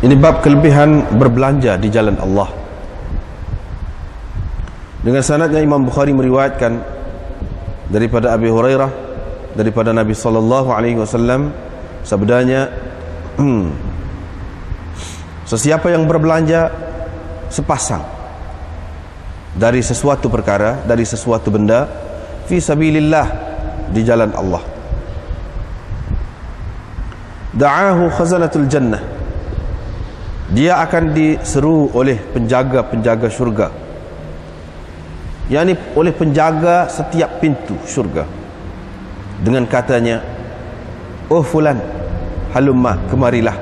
Ini bab kelebihan berbelanja di jalan Allah. Dengan sanadnya Imam Bukhari meriwayatkan daripada Abi Hurairah daripada Nabi sallallahu alaihi wasallam sabdanya, sesiapa yang berbelanja sepasang dari sesuatu perkara, dari sesuatu benda, fi sabilillah, di jalan Allah, da'ahu khazanatul jannah, dia akan diseru oleh penjaga-penjaga syurga, yakni oleh penjaga setiap pintu syurga, dengan katanya, oh fulan, halumma, kemarilah.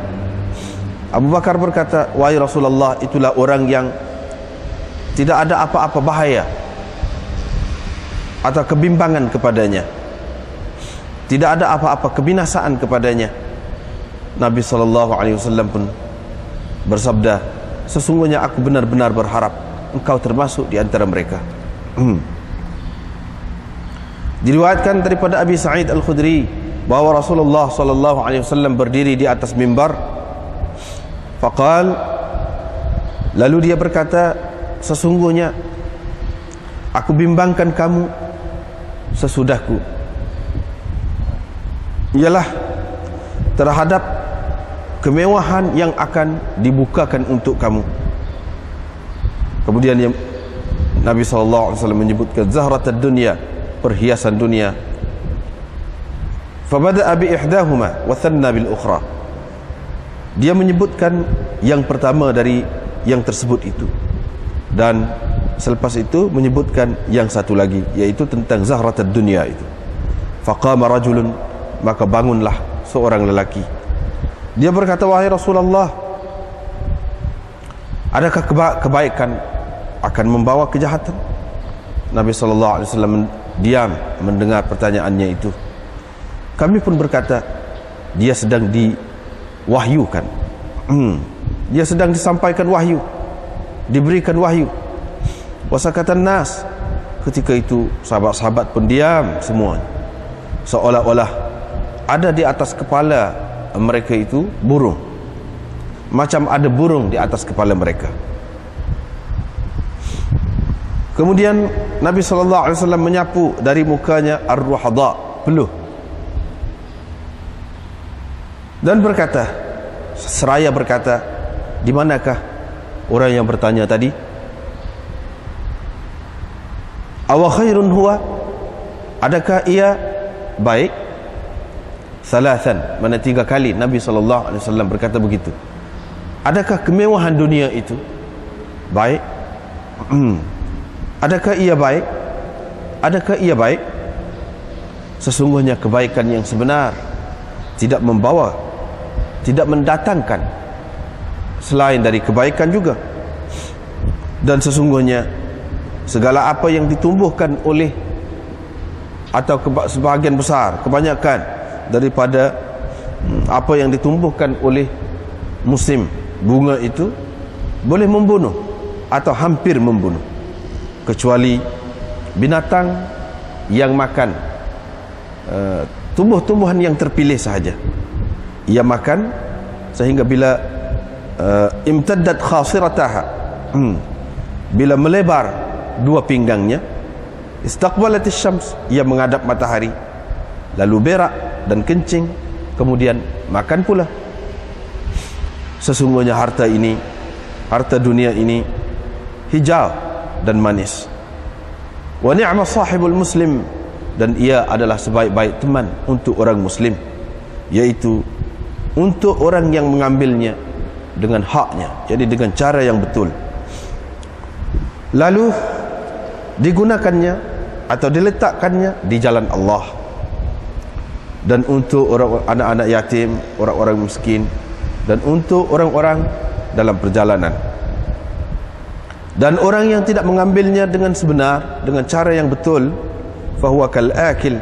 Abu Bakar berkata, wahai Rasulullah, itulah orang yang tidak ada apa-apa bahaya atau kebimbangan kepadanya, tidak ada apa-apa kebinasaan kepadanya. Nabi SAW pun bersabda, sesungguhnya aku benar-benar berharap engkau termasuk di antara mereka. Diriwayatkan daripada Abi Sa'id Al-Khudri bahwa Rasulullah SAW berdiri di atas mimbar, faqal, lalu dia berkata, sesungguhnya aku bimbangkan kamu sesudahku, ialah terhadap kemewahan yang akan dibukakan untuk kamu. Kemudian Nabi SAW menyebutkan zahratad dunya, perhiasan dunia. Fabada'a bi ihdahuma wa thanna bil ukhra, dia menyebutkan yang pertama dari yang tersebut itu, dan selepas itu menyebutkan yang satu lagi, yaitu tentang zahratad dunya itu. Faqama rajulun, maka bangunlah seorang lelaki. Dia berkata, wahai Rasulullah, adakah kebaikan akan membawa kejahatan? Nabi SAW diam mendengar pertanyaannya itu. Kami pun berkata, dia sedang diwahyukan, dia sedang disampaikan wahyu, diberikan wahyu. Wasakatan nas, ketika itu sahabat-sahabat pun diam semua, seolah-olah ada di atas kepala mereka itu burung, macam ada burung di atas kepala mereka. Kemudian Nabi SAW menyapu dari mukanya ar-ruhadha, peluh, dan berkata, seraya berkata, di manakah orang yang bertanya tadi? Awa khairun huwa, adakah ia baik? Salasan, mana 3 kali Nabi SAW berkata begitu. Adakah kemewahan dunia itu baik? Adakah ia baik? Adakah ia baik? Sesungguhnya kebaikan yang sebenar tidak membawa, tidak mendatangkan selain dari kebaikan juga. Dan sesungguhnya segala apa yang ditumbuhkan oleh, atau sebahagian besar, kebanyakan daripada apa yang ditumbuhkan oleh musim bunga itu boleh membunuh atau hampir membunuh, kecuali binatang yang makan tumbuh-tumbuhan yang terpilih sahaja. Ia makan sehingga bila imtaddat khasirataha, bila melebar 2 pinggangnya, istaqbalatis syams, ia menghadap matahari, lalu berak dan kencing, kemudian makan pula. Sesungguhnya harta ini, harta dunia ini hijau dan manis. Wa ni'ma sahibul muslim, dan ia adalah sebaik-baik teman untuk orang muslim, yaitu untuk orang yang mengambilnya dengan haknya, jadi dengan cara yang betul, lalu digunakannya atau diletakkannya di jalan Allah, dan untuk orang anak-anak yatim, orang-orang miskin, dan untuk orang-orang dalam perjalanan. Dan orang yang tidak mengambilnya dengan sebenar, dengan cara yang betul, fahuwa kal akil,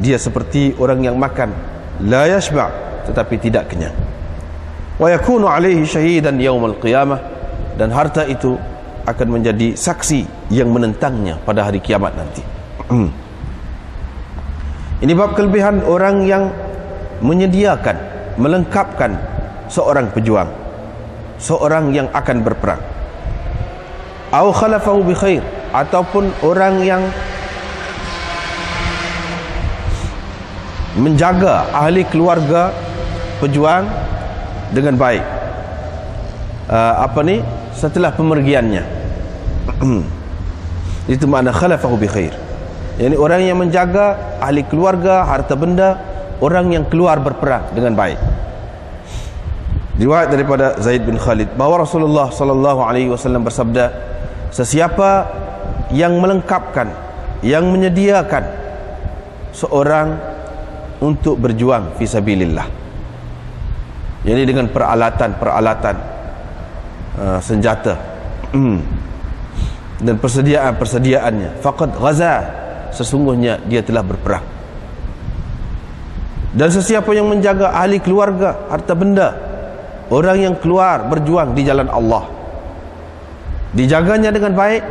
dia seperti orang yang makan, la yashba', tetapi tidak kenyang. Wa yakunu alaihi syahidan yaumal qiyamah, dan harta itu akan menjadi saksi yang menentangnya pada hari kiamat nanti. Ini bab kelebihan orang yang menyediakan, melengkapkan seorang pejuang. seorang yang akan berperang. Au khalafahu bi khair, ataupun orang yang menjaga ahli keluarga pejuang dengan baik. Setelah pemergiannya. Itu makna khalafahu bi khair. Yani orang yang menjaga ahli keluarga, harta benda, orang yang keluar berperang dengan baik. Riwayat daripada Zaid bin Khalid bahawa Rasulullah sallallahu alaihi wasallam bersabda, sesiapa yang melengkapkan, yang menyediakan seorang untuk berjuang fi sabilillah, yani dengan peralatan senjata dan persediaannya, faqad ghaza, sesungguhnya dia telah berperang. Dan sesiapa yang menjaga ahli keluarga, harta benda, orang yang keluar berjuang di jalan Allah, dijaganya dengan baik,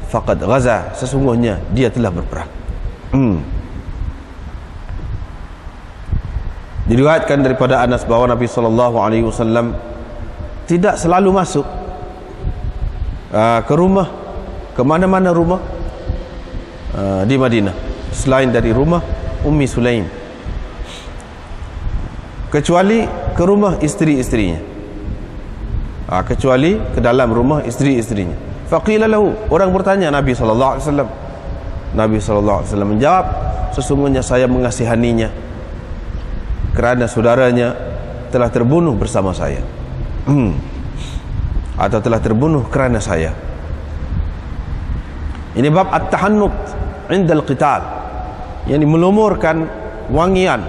faqad ghaza, sesungguhnya dia telah berperang. Diriwayatkan daripada Anas bahawa Nabi SAW tidak selalu masuk ke rumah, ke mana-mana rumah di Madinah selain dari rumah Ummi Sulaim, kecuali ke rumah isteri-isterinya, kecuali ke dalam rumah isteri-isterinya. Faqila lahu, orang bertanya Nabi SAW. Nabi SAW menjawab, sesungguhnya saya mengasihaninya kerana saudaranya telah terbunuh bersama saya, atau telah terbunuh kerana saya. Ini bab at-tahannut indal qital, yang melumurkan wangian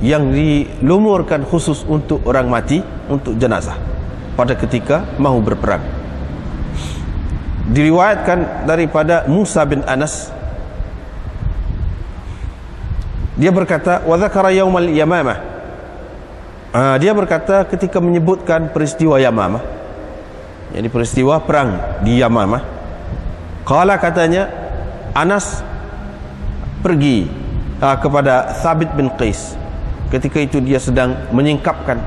yang dilumurkan khusus untuk orang mati, untuk jenazah pada ketika mahu berperang. Diriwayatkan daripada Musa bin Anas, dia berkata, wa dzakara yaumal yamamah, dia berkata ketika menyebutkan peristiwa Yamamah, yakni peristiwa perang di Yamamah, qala, katanya Anas pergi kepada Thabit bin Qais. Ketika itu dia sedang menyingkapkan,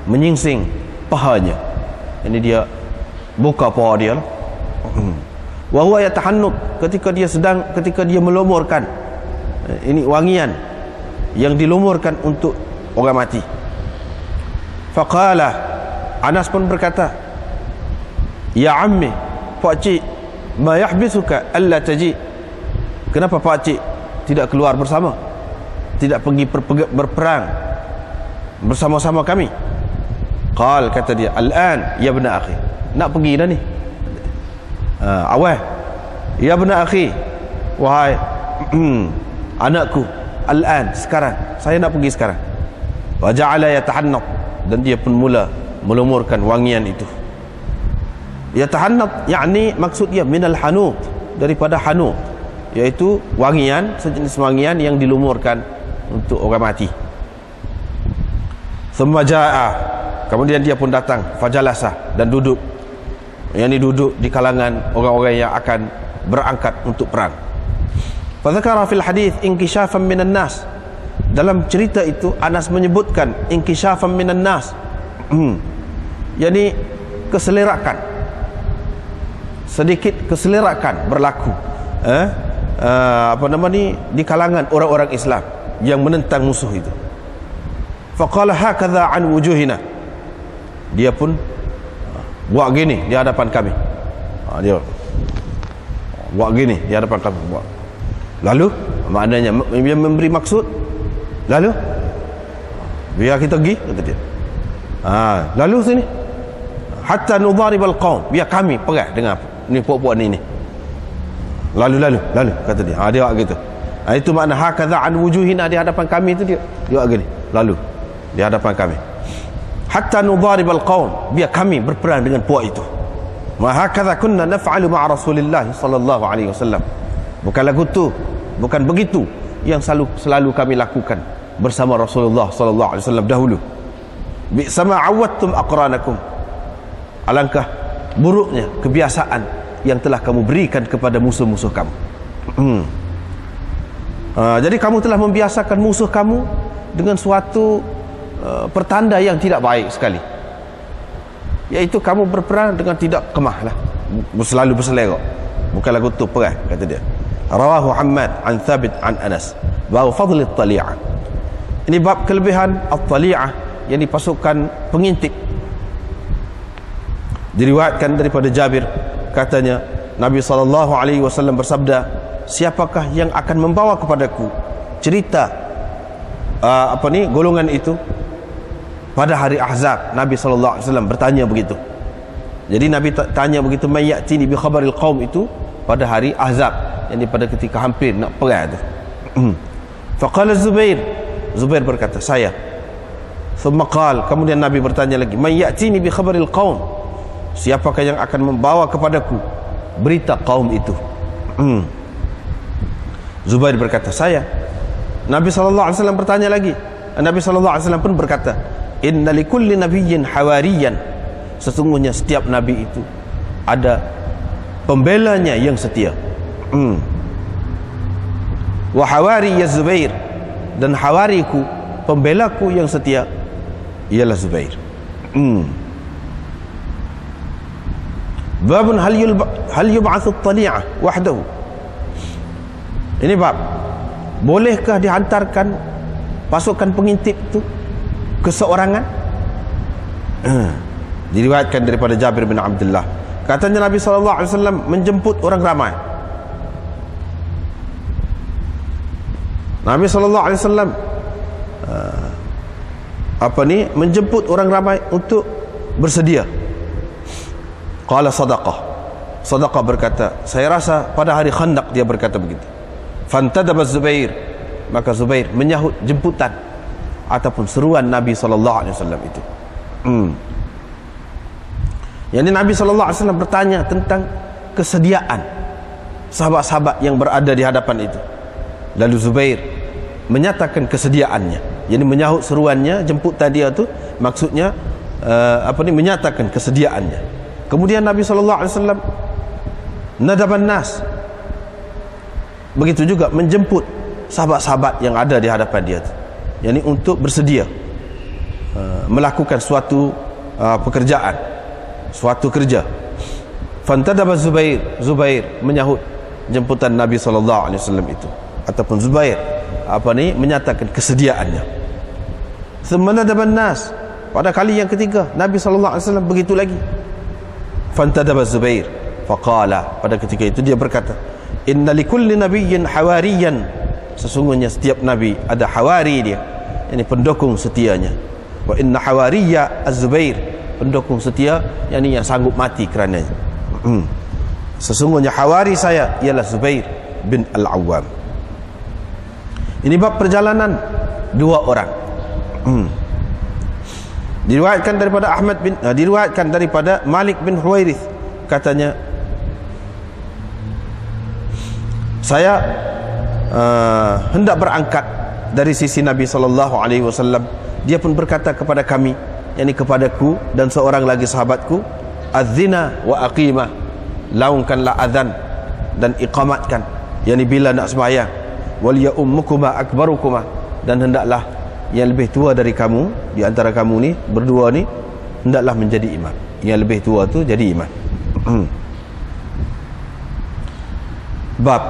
menyingsing pahanya, ini dia buka paha dia, wa huwa yatahannut, ketika dia melumurkan, ini wangian yang dilumurkan untuk orang mati. Faqala, Anas pun berkata, ya ammi, pakcik, ma yahbisuka alla taji, kenapa pakcik tidak keluar bersama, tidak pergi berperang bersama-sama kami? Qal, kata dia, al-an ya ibna akhi, nak pergi dah ni, awal, ya ibna akhi, wahai anakku, al-an, sekarang, saya nak pergi sekarang. Wa ja'ala yatahannat, dan dia pun mula melumurkan wangian itu. Yatahannat, yakni maksud dia minal hanut, daripada hanut, iaitu wangian, sejenis wangian yang dilumurkan untuk orang mati. Thumma ja'a, kemudian dia pun datang, fajalasa, dan duduk, yakni duduk di kalangan orang-orang yang akan berangkat untuk perang. Fadzakara fil hadis inkishafan minan nas, dalam cerita itu Anas menyebutkan inkishafan minan nas, yakni keselerakan, sedikit keselerakan berlaku di kalangan orang-orang Islam yang menentang musuh itu. Faqala hakadha an wujuhina, dia pun buat gini di hadapan kami, dia buat gini di hadapan kami, buat. Lalu maknanya dia memberi maksud, lalu biar kita pergi, kata dia, lalu sini hatta nudharibal qaum, biar kami perang dengan ni puak-puak ni. Lalu kata dia, dia buat gitu. Itu makna hakadha an wujuhina, di hadapan kami itu dia buat gini, lalu di hadapan kami, hatta nudharibal qaum, biar kami berperang dengan puak itu. Ma hakadha kunna naf'alu ma'a Rasulillah sallallahu alaihi wasallam, bukan lagu tu, bukan begitu yang selalu kami lakukan bersama Rasulullah sallallahu alaihi wasallam dahulu. Bi sama awattum aqranakum, alangkah buruknya kebiasaan yang telah kamu berikan kepada musuh-musuh kamu. Jadi kamu telah membiasakan musuh kamu dengan suatu pertanda yang tidak baik sekali. iaitu kamu berperang dengan tidak kemah lah, selalu berselerok, bukan lagu tu perang, kata dia. Rawahu Hammad an Thabit an Anas. Bab fadl at-tali'ah. Ini bab kelebihan at-tali'ah, yang pasukan pengintip. Diriwayatkan daripada Jabir, katanya Nabi SAW bersabda, siapakah yang akan membawa kepadaku cerita golongan itu pada hari Ahzab? Nabi SAW bertanya begitu. Jadi Nabi tanya begitu, may ya'tini bi khabaril qaum, itu pada hari Ahzab, yang pada ketika hampir nak perang tu. Faqala Zubair, Zubair berkata, saya. Thumma qala, kemudian Nabi bertanya lagi, may ya'tini bi khabaril qaum, siapakah yang akan membawa kepadaku berita kaum itu? Zubair berkata, saya. Nabi SAW bertanya lagi. Nabi SAW pun berkata, inna likulli nabiyyin hawariyan, sesungguhnya setiap nabi itu ada pembelanya yang setia. Wa hawari ya Zubair, dan hawariku, pembelaku yang setia, ialah Zubair. Babun hal yub'atsu at-tali'ah wahdahu. Ini bab, bolehkah dihantarkan pasukan pengintip itu keseorangan? Diriwayatkan daripada Jabir bin Abdullah, katanya Nabi SAW menjemput orang ramai. Nabi SAW menjemput orang ramai untuk bersedia. Qala sadaqah, Sadaqah berkata, saya rasa pada hari Khandaq dia berkata begitu. Fantadaba Zubair, maka Zubair menyahut jemputan ataupun seruan Nabi SAW itu. Yang Nabi SAW bertanya tentang kesediaan sahabat-sahabat yang berada di hadapan itu. Lalu Zubair menyatakan kesediaannya, yani menyahut seruannya, jemputan dia tu maksudnya menyatakan kesediaannya. Kemudian Nabi SAW nadaban nas, begitu juga menjemput sahabat-sahabat yang ada di hadapan dia tu, yani untuk bersedia melakukan suatu pekerjaan, suatu kerja. Fantadaba Zubair, Zubair menyahut jemputan Nabi SAW itu, ataupun Zubair menyatakan kesediaannya. Semenadaban nas, pada kali yang ketiga Nabi SAW begitu lagi. Fantadaba Zubair faqala, pada ketika itu dia berkata, inna likulli nabiyyin hawariyan, sesungguhnya setiap nabi ada hawari dia, ini pendukung setianya. Wa inna hawariya az-Zubair, pendukung setia yakni yang sanggup mati kerananya. Sesungguhnya hawari saya ialah Zubair bin Al-Awwam. Ini bab perjalanan dua orang. Diriwayatkan daripada diriwayatkan daripada Malik bin Huwairith, katanya, saya hendak berangkat dari sisi Nabi SAW. Dia pun berkata kepada kami, yakni kepadaku dan seorang lagi sahabatku, adzina wa aqimah, laungkanlah azan dan iqamatkan, yakni bila nak sembahyang. Wal ya ummukuma akbarukuma, dan hendaklah yang lebih tua dari kamu, di antara kamu ni berdua ni, hendaklah menjadi imam. Yang lebih tua tu jadi imam. Bab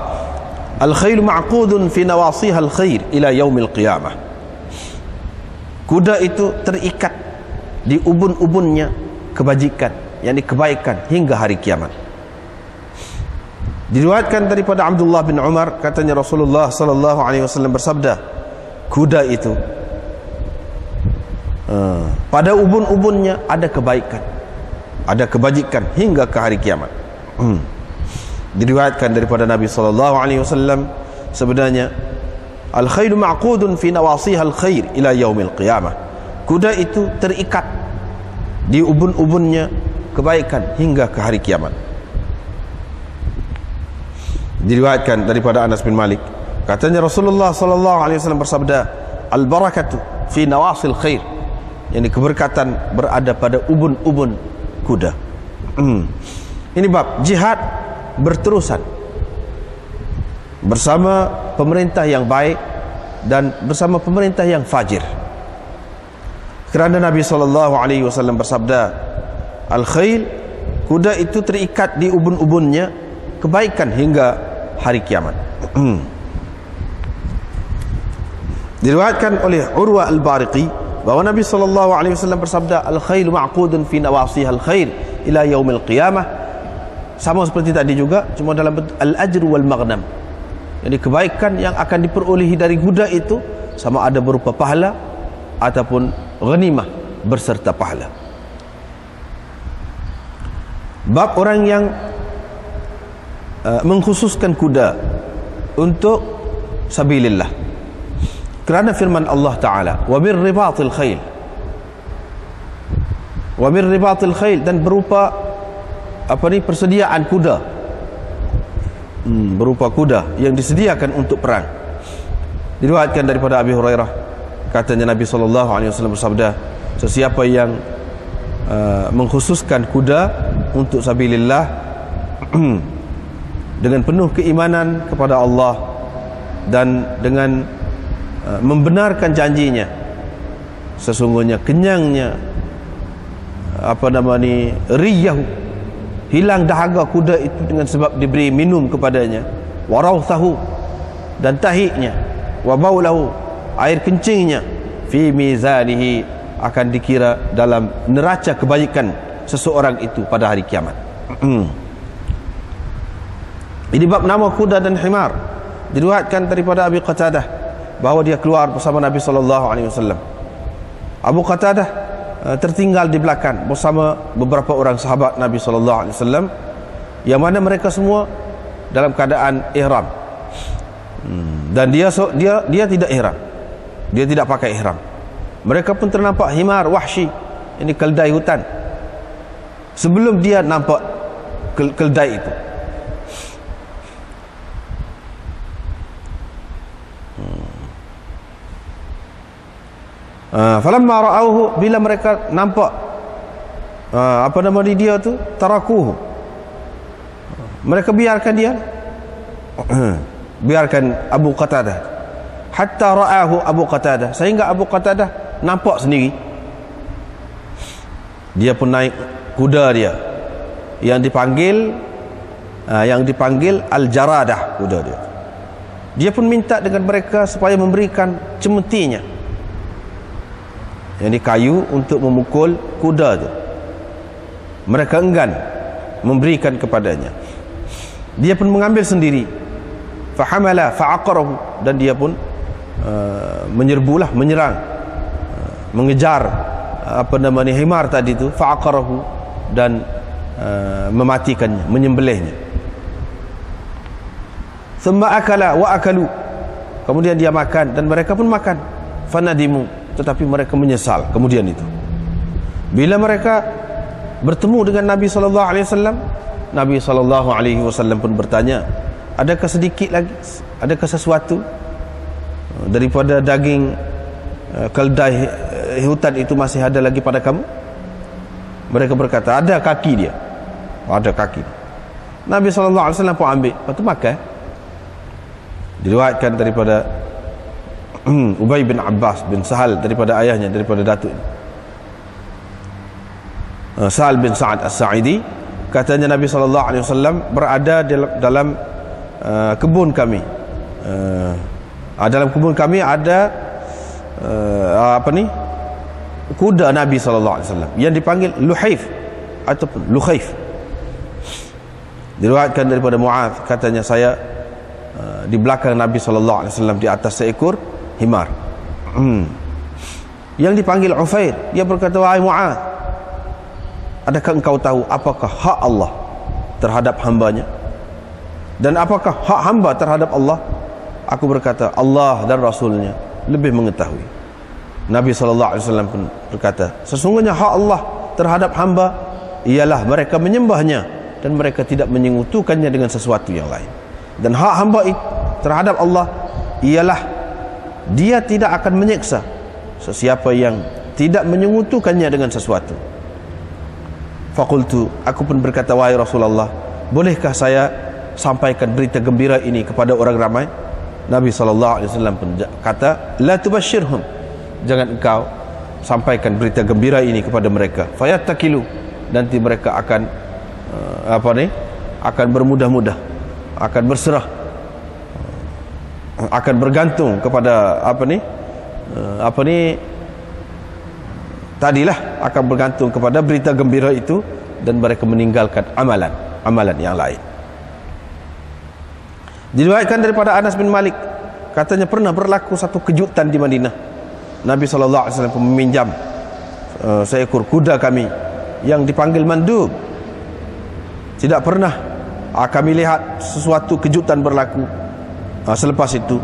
al-khairu ma'qudun fi nawasiha al-khair ila yaumil qiyamah. Kuda itu terikat di ubun-ubunnya kebajikan, yakni kebaikan, hingga hari kiamat. Diriwayatkan daripada Abdullah bin Umar, katanya Rasulullah SAW bersabda, kuda itu pada ubun-ubunnya ada kebaikan, ada kebajikan hingga ke hari kiamat. Diriwayatkan daripada Nabi SAW, sebenarnya al-khairu ma'qudun fi nawasiha al-khair ila yaumil qiyamah. Kuda itu terikat di ubun-ubunnya kebaikan hingga ke hari kiamat. Diriwayatkan daripada Anas bin Malik, katanya Rasulullah SAW bersabda, al-barakatu fi nawasil khair, yakni keberkatan berada pada ubun-ubun kuda. Ini bab jihad berterusan bersama pemerintah yang baik dan bersama pemerintah yang fajir. Kerana Nabi SAW bersabda, Al-khayl, kuda itu terikat di ubun-ubunnya kebaikan hingga hari kiamat. Diriwayatkan oleh Urwa Al-Bariqi bahwa Nabi SAW bersabda, al-khaylu ma'qudun fi nawasiha al-khair ila yaumil qiyamah. Sama seperti tadi juga, cuma dalam bentuk al-ajru wal maghnam. Jadi kebaikan yang akan diperolehi dari kuda itu sama ada berupa pahala ataupun ghanimah berserta pahala. Bab orang yang mengkhususkan kuda untuk sabilillah, kerana firman Allah Ta'ala, wa bir ribatil khayl, wa bir ribatil khayl, dan berupa persediaan kuda, berupa kuda yang disediakan untuk perang. Diriwayatkan daripada Abi Hurairah, katanya Nabi SAW bersabda, sesiapa yang mengkhususkan kuda untuk sabilillah dengan penuh keimanan kepada Allah dan dengan membenarkan janjinya, sesungguhnya kenyangnya riyahu, hilang dahaga kuda itu dengan sebab diberi minum kepadanya, warawthahu, dan tahiknya, wabaulahu, air kencingnya, fi mizanihi, akan dikira dalam neraca kebaikan seseorang itu pada hari kiamat. Ini bab nama kuda dan himar. Diriwayatkan daripada Abi Qatadah bahawa dia keluar bersama Nabi SAW. Abu Qatadah tertinggal di belakang bersama beberapa orang sahabat Nabi SAW, yang mana mereka semua dalam keadaan ihram, dan dia tidak ihram, dia tidak pakai ihram. Mereka pun ternampak himar wahsy, ini keldai hutan, sebelum dia nampak keldai itu. Falamma ra'auhu, bila mereka nampak dia tu, tarakuhu, mereka biarkan dia, biarkan Abu Qatadah, hatta ra'ahu Abu Qatadah, sehingga Abu Qatadah nampak sendiri. Dia pun naik kuda dia yang dipanggil Al-Jaradah, kuda dia. Dia pun minta dengan mereka supaya memberikan cemetinya, yang di kayu untuk memukul kuda itu. Mereka enggan memberikan kepadanya. Dia pun mengambil sendiri, fahamala fa'aqarahu, dan dia pun menyerbulah, menyerang, mengejar himar tadi itu, fa'aqarahu, dan mematikannya, menyembelihnya. Thumma akala wa akalu, kemudian dia makan dan mereka pun makan. Fanadimu, tetapi mereka menyesal kemudian itu. Bila mereka bertemu dengan Nabi SAW, Nabi SAW pun bertanya, adakah sedikit lagi, adakah sesuatu daripada daging keldai hutan itu masih ada lagi pada kamu? Mereka berkata, ada kaki dia, ada kaki. Nabi SAW pun ambil, lepas tu makan. Diriwayatkan daripada Ubay bin Abbas bin Sahal, daripada ayahnya, daripada datuk Sahal bin Sa'ad As-Sa'idi, katanya Nabi SAW berada dalam kebun kami. Dalam kebun kami ada kuda Nabi SAW yang dipanggil Luhaif ataupun Lukhaif. Diriwayatkan daripada Mu'adz, katanya saya di belakang Nabi SAW di atas seekor himar yang dipanggil Ufair. Dia berkata, wahai Mu'adz, adakah engkau tahu apakah hak Allah terhadap hambanya, dan apakah hak hamba terhadap Allah? Aku berkata, Allah dan Rasulnya lebih mengetahui. Nabi SAW pun berkata, sesungguhnya hak Allah terhadap hamba ialah mereka menyembahnya dan mereka tidak menyekutukannya dengan sesuatu yang lain. Dan hak hamba terhadap Allah ialah dia tidak akan menyiksa sesiapa yang tidak menyekutukannya dengan sesuatu. Faqultu, aku pun berkata, wahai Rasulullah, bolehkah saya sampaikan berita gembira ini kepada orang ramai? Nabi SAW pun kata, la tubashirhum, jangan engkau sampaikan berita gembira ini kepada mereka. Fayattakilu, nanti mereka akan akan bermudah-mudah, akan berserah, akan bergantung kepada tadilah akan bergantung kepada berita gembira itu, dan mereka meninggalkan amalan yang lain. Diriwayatkan daripada Anas bin Malik, katanya pernah berlaku satu kejutan di Madinah. Nabi SAW meminjam seekor kuda kami yang dipanggil Mandub. Tidak pernah kami lihat sesuatu kejutan berlaku selepas itu,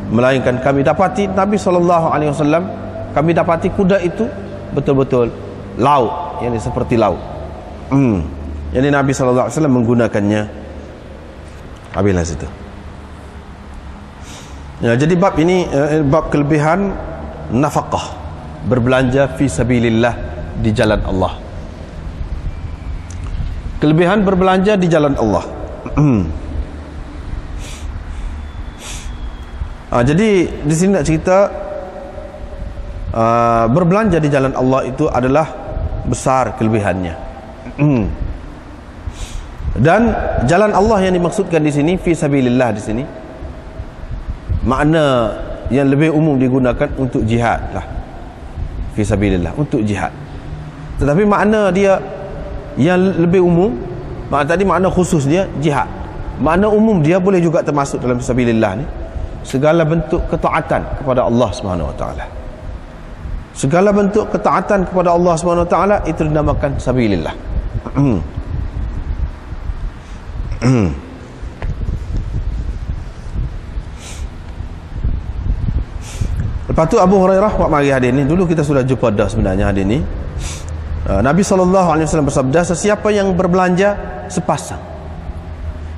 melainkan kami dapati Nabi SAW, kami dapati kuda itu betul-betul laut, yang seperti laut. Jadi Nabi SAW menggunakannya. Habislah situ. Ya, jadi bab ini bab kelebihan nafkah, berbelanja fi sabilillah, di jalan Allah. Kelebihan berbelanja di jalan Allah. Jadi di sini nak cerita berbelanja di jalan Allah itu adalah besar kelebihannya. Dan jalan Allah yang dimaksudkan di sini, fi sabilillah, di sini makna yang lebih umum digunakan untuk jihad lah. Fi sabilillah, untuk jihad. Tetapi makna dia yang lebih umum, tadi makna khusus dia jihad. Makna umum dia boleh juga termasuk dalam fi sabilillah ni segala bentuk ketaatan kepada Allah Subhanahu Wa Taala. Segala bentuk ketaatan kepada Allah Subhanahu Wa Taala itu dinamakan sabilillah. Lepas tu Abu Hurairah, mari hadis ni dulu kita sudah jumpa dah sebenarnya hadis ni. Nabi SAW bersabda, sesiapa yang berbelanja sepasang,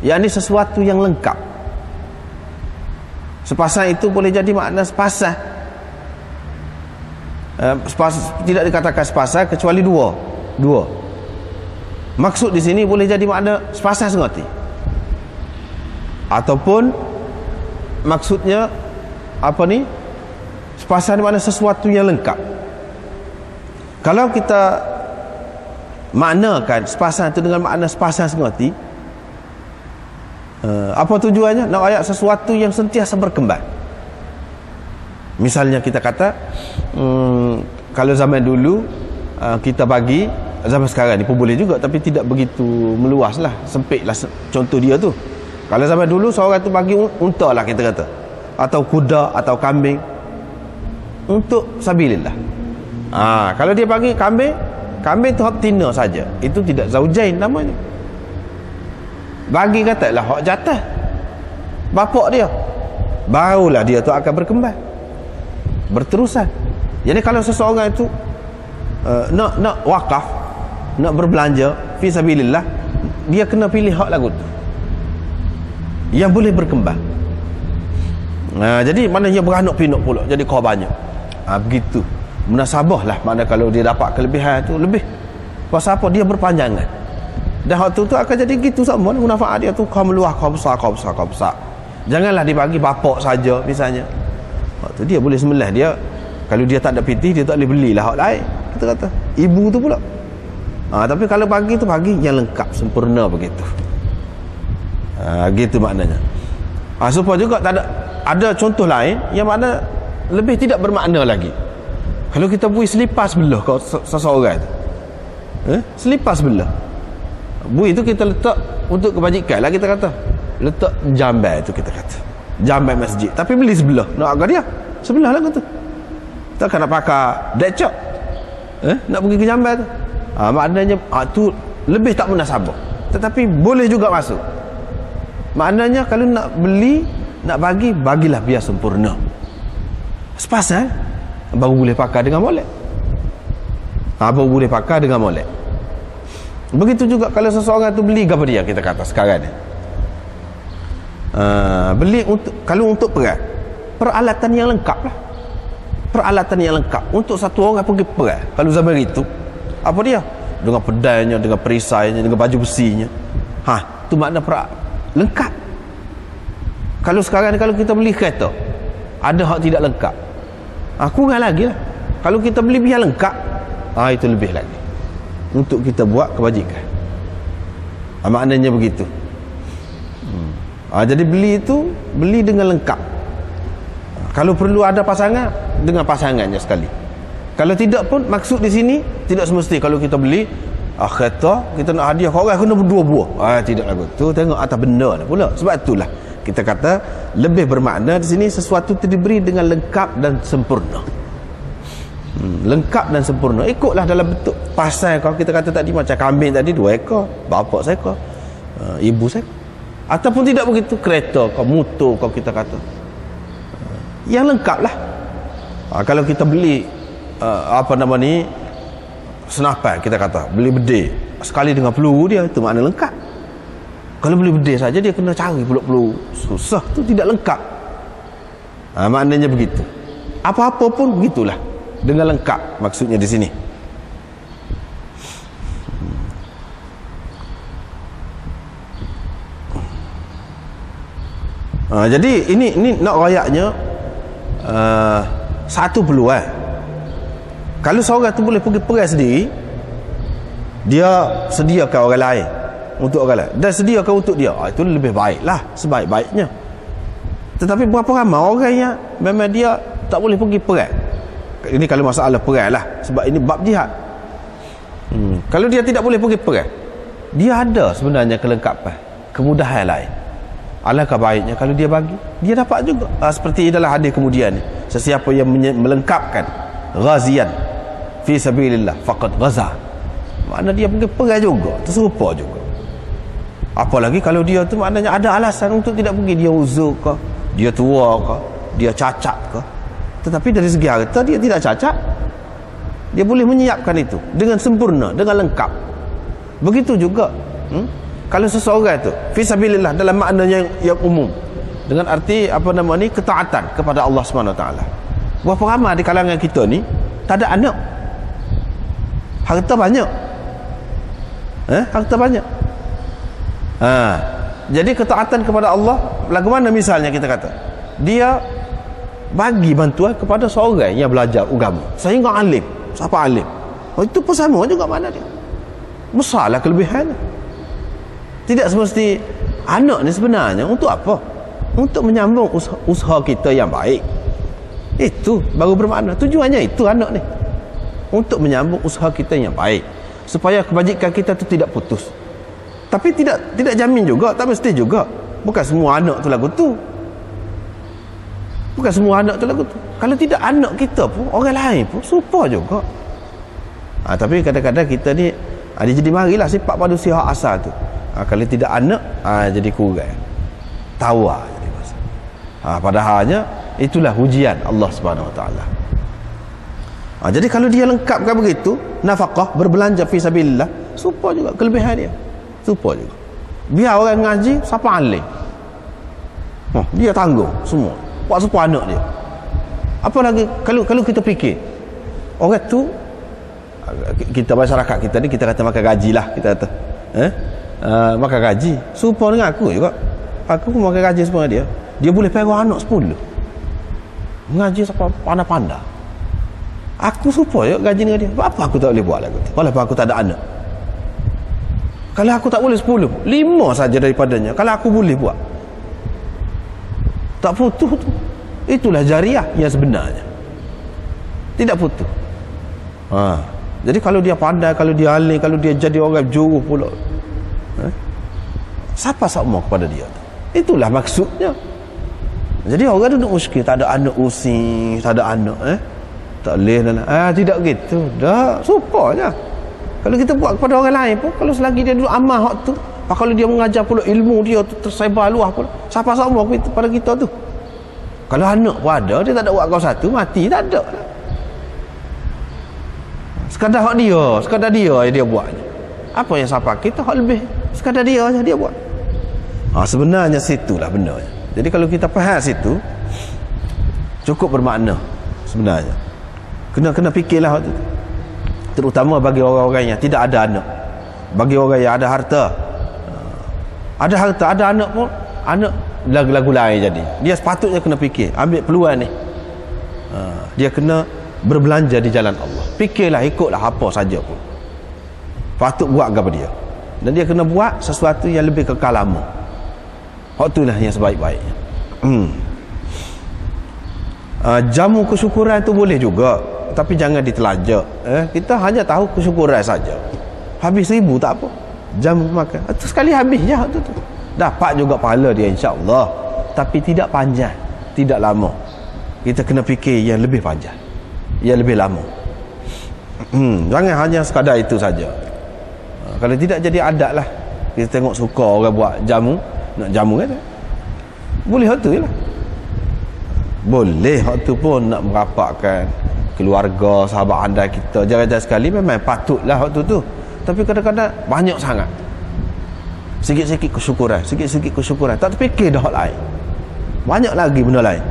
yakni sesuatu yang lengkap. Sepasang itu boleh jadi makna sepasang, tidak dikatakan sepasang kecuali dua. Maksud di sini boleh jadi makna sepasang sengoti, ataupun maksudnya sepasang ni makna sesuatu yang lengkap. Kalau kita maknakan sepasang itu dengan makna sepasang sengoti, apa tujuannya? Nak ayat sesuatu yang sentiasa berkembang. Misalnya kita kata kalau zaman dulu kita bagi, zaman sekarang ni pun boleh juga, tapi tidak begitu meluas lah, sempit lah contoh dia tu. Kalau zaman dulu seorang tu bagi unta lah kita kata, atau kuda atau kambing untuk sabilillah. Kalau dia bagi kambing tu hak tina saja, itu tidak zaujain namanya. Bagi katalah hak jatah bapak dia, barulah dia tu akan berkembang, berterusan. Jadi kalau seseorang itu nak wakaf, nak berbelanja fi sabilillah, dia kena pilih hak lagu tu yang boleh berkembang. Jadi mana dia beranak pinak pula, jadi korbannya. Begitu munasabah lah, makna kalau dia dapat kelebihan tu lebih. Pasal apa? Dia berpanjangan. Dan hak tu akan jadi gitu sama, manfaat dia tu kau meluah, kau besar. Janganlah dibagi bapak saja misalnya. Hak tu dia boleh sembelih dia. Kalau dia tak ada pitih, dia tak boleh belilah hak lain. Kita kata ibu tu pula. Tapi kalau bagi tu bagi yang lengkap, sempurna begitu. Gitu maknanya. Supaya juga tak ada contoh lain yang makna lebih tidak bermakna lagi. Kalau kita bui selipas belah kau seseorang tu, selipas belah, bui itu kita letak untuk kebajikan lah, kita kata letak jambai tu, kita kata jambai masjid, tapi beli sebelah, nak agak dia sebelah lah tu, takkan nak pakai decok, nak pergi ke jambai tu. Maknanya tu lebih tak munasabah, tetapi boleh juga masuk. Maknanya kalau nak beli, nak bagi, bagilah biar sempurna, sepasang baru boleh pakai dengan molek. Baru boleh pakai dengan molek. Begitu juga kalau seseorang tu beli apa dia, kita kata sekarang ni beli kalau untuk peralatan yang lengkap lah, peralatan yang lengkap untuk satu orang pergi perang. Kalau zaman itu apa dia, dengan pedangnya, dengan perisainya, dengan baju besinya, tu makna lengkap. Kalau sekarang ni kalau kita beli kereta, ada hak tidak lengkap, kurang lagi lah. Kalau kita beli biar lengkap, itu lebih lagi. untuk kita buat kebajikan. Maknanya begitu. Jadi beli itu beli dengan lengkap. Kalau perlu ada pasangan, dengan pasangannya sekali. Kalau tidak pun, maksud di sini tidak semesti kalau kita beli kereta, kita nak hadiah kau orang kena berdua buah. Tidak lagu tu, tengok atas benda ni pula. Sebab itulah kita kata lebih bermakna di sini sesuatu itu diberi dengan lengkap dan sempurna. Lengkap dan sempurna. Ikutlah dalam bentuk pasal kau, kita kata tadi macam kambing tadi 2 ekor, bapa seekor, ibu seekor. Ataupun tidak begitu, kereta kau, motor kau, kita kata yang lengkap lah. Kalau kita beli senapan, kita kata beli bedil sekali dengan peluru dia, itu makna lengkap. Kalau beli bedil saja dia kena cari pula peluru, susah, tu tidak lengkap. Maknanya begitu. Apa-apa pun begitulah, dengan lengkap maksudnya di sini. Jadi ini nak rayaknya satu peluang. Kalau seorang tu boleh pergi perai sendiri, dia sediakan orang lain untuk orang lain, dan sediakan untuk dia, itu lebih baiklah, sebaik-baiknya. Tetapi berapa ramai orang yang memang dia tak boleh pergi perai. Ini kalau masalah perai lah, sebab ini bab jihad. Kalau dia tidak boleh pergi perai, dia ada sebenarnya kelengkapan, kemudahan lain. Alangkah baiknya kalau dia bagi, dia dapat juga. Seperti dalam hadis kemudian ni, sesiapa yang melengkapkan ghazian fi sabilillah faqad ghaza, makna dia pergi perang juga, terserupa juga. Apalagi kalau dia tu maknanya ada alasan untuk tidak pergi, dia uzur ke, dia tua ke, dia cacat ke. Tetapi dari segi harta dia tidak cacat, dia boleh menyiapkan itu dengan sempurna, dengan lengkap. Begitu juga kalau seseorang tu fisabilillah dalam makna yang umum, dengan arti ketaatan kepada Allah SWT. Berapa ramai di kalangan kita ni tak ada anak, harta banyak, harta banyak. Jadi ketaatan kepada Allah lagu mana? Misalnya kita kata dia bagi bantuan kepada seorang yang belajar agama sehingga alim. Siapa alim? Itu pun sama juga mana dia, besarlah kelebihannya. Tidak semesti anak ni sebenarnya untuk apa? Untuk menyambung usaha kita yang baik. Itu baru bermakna. Tujuannya itu anak ni, untuk menyambung usaha kita yang baik, supaya kebajikan kita tu tidak putus. Tapi tidak jamin juga, tak mesti juga. Bukan semua anak tu lagu tu. Bukan semua anak tu lagu tu. Kalau tidak anak kita pun, orang lain pun serupa juga. Tapi kadang-kadang kita ni dia jadi marilah sifat manusia asal tu. Kalau tidak anak, jadi kurang, tawar jadi masa. Padahalnya itulah ujian Allah SWT. Jadi kalau dia lengkapkan begitu, nafkah, berbelanja fi sabilillah, serupa juga kelebihan dia, serupa juga. Biar orang ngaji, siapa alim, dia tanggung semua, buat serupa anak dia. Apa lagi kalau kita fikir orang tu, kita masyarakat kita ni, kita kata makan gaji lah, kita kata makan gaji serupa dengan aku juga. Aku pun makan gaji semua dia. Dia boleh pegang anak 10 ngaji sampai pandai-pandai. Aku serupa juga gaji dengan dia. Apa aku tak boleh buat lagu tu, walaupun aku tak ada anak? Kalau aku tak boleh 10, 5 saja daripadanya kalau aku boleh buat, tak putus tu. Itulah jariah yang sebenarnya, tidak putus. Jadi kalau dia pandai, kalau dia alim, kalau dia jadi orang juru pula, siapa sama kepada dia tu? Itulah maksudnya. Jadi orang duduk muskil, tak ada anak usin, tak ada anak, tak boleh tidak gitu dah, supaya kalau kita buat kepada orang lain pun, kalau selagi dia duduk amal hak tu, kalau dia mengajar pula ilmu dia tu tersebar luas pula, siapa sama pada kita tu? Kalau anak pun ada, dia tak ada buat kau satu, mati tak ada. Sekadar hak dia, sekadar dia yang dia buat. Apa yang siapa kita hak lebih, sekadar dia saja dia buat. Sebenarnya situlah benarnya. Jadi kalau kita faham situ, cukup bermakna sebenarnya. Kena fikirlah waktu tu. Terutama bagi orang-orang yang tidak ada anak, bagi orang yang ada harta, ada anak pun, anak lagu-lagu lain jadi. Dia sepatutnya kena fikir, ambil peluang ni. Dia kena berbelanja di jalan Allah. Fikirlah, ikutlah apa saja pun. patut buat kepada dia, dan dia kena buat sesuatu yang lebih kekal lama. Hak itulah yang sebaik-baiknya. Jamu kesyukuran tu boleh juga, tapi jangan ditelajak. Kita hanya tahu kesyukuran saja. Habis 1000 tak apa, jamu makan itu sekali habis je. Tu dapat juga pahala dia insya-Allah, tapi tidak panjang, tidak lama. Kita kena fikir yang lebih panjang, yang lebih lama. Jangan hanya sekadar itu saja. Kalau tidak jadi adat lah. Kita tengok suka orang buat jamu, nak jamu kan, boleh hak tu je lah. Boleh hak tu pun nak merapatkan keluarga, sahabat anda kita jarang-jarang sekali, memang patutlah hak tu. Tapi kadang-kadang banyak sangat, sikit-sikit kesyukuran, tak terfikir dah hak lain, banyak lagi benda lain.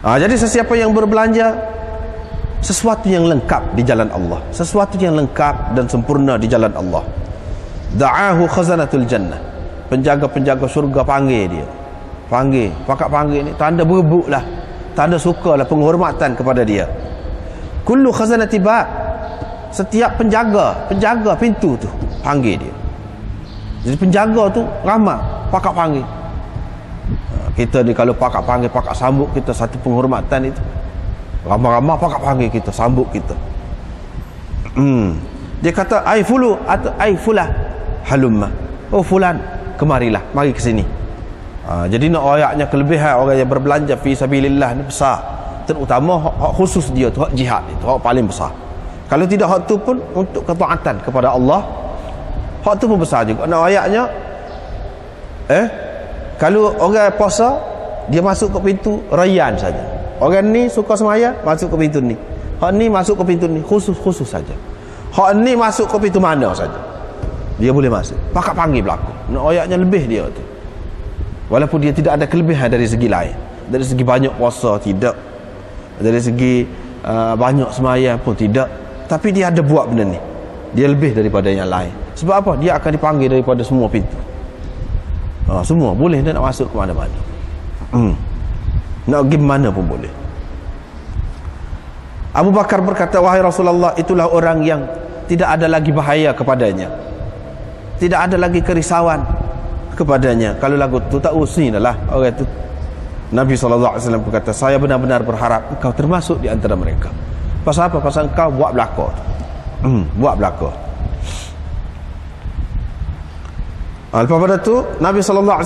Jadi sesiapa yang berbelanja sesuatu yang lengkap di jalan Allah, sesuatu yang lengkap dan sempurna di jalan Allah, da'ahu khazanatul jannah, penjaga-penjaga syurga panggil dia. Pakak panggil ni tanda berebut lah, tanda suka lah, penghormatan kepada dia. Kullu khazanati bab, setiap penjaga pintu tu panggil dia. Jadi penjaga tu ramai, pakak panggil. Kita ni kalau pakak panggil, pakak sambut kita, satu penghormatan itu. Ramai-ramai pakak panggil kita, sambut kita. Dia kata ai fulu atau ai fulah halumma, oh fulan kemarilah, mari ke sini. Jadi nak ayatnya kelebihan orang yang berbelanja fi sabilillah ni besar, terutama hak khusus dia tu, hak jihad itu hak paling besar. Kalau tidak hak tu pun untuk ketaatan kepada Allah, hak tu pun besar juga. Nak ayatnya kalau orang puasa, dia masuk ke pintu rayyan saja. Orang ni suka semaya, masuk ke pintu ni. Hak ni masuk ke pintu ni, khusus saja. Hak ni masuk ke pintu mana saja, dia boleh masuk. Pakak panggil berlaku. Nak ayatnya lebih dia tu. Walaupun dia tidak ada kelebihan dari segi lain. Dari segi banyak puasa, tidak. Dari segi banyak semaya pun tidak. Tapi dia ada buat benda ni. Dia lebih daripada yang lain. Sebab apa? Dia akan dipanggil daripada semua pintu. Semua boleh dia nak masuk ke mana-mana. Nak pergi mana pun boleh. Abu Bakar berkata, wahai Rasulullah, itulah orang yang tidak ada lagi bahaya kepadanya, tidak ada lagi kerisauan kepadanya. Kalau lagu tu tak usinilah orang itu. Nabi SAW berkata, saya benar-benar berharap engkau termasuk di antara mereka. Pasal apa? Pasal engkau buat belaka. Buat belaka. Lepas pada tu Nabi SAW,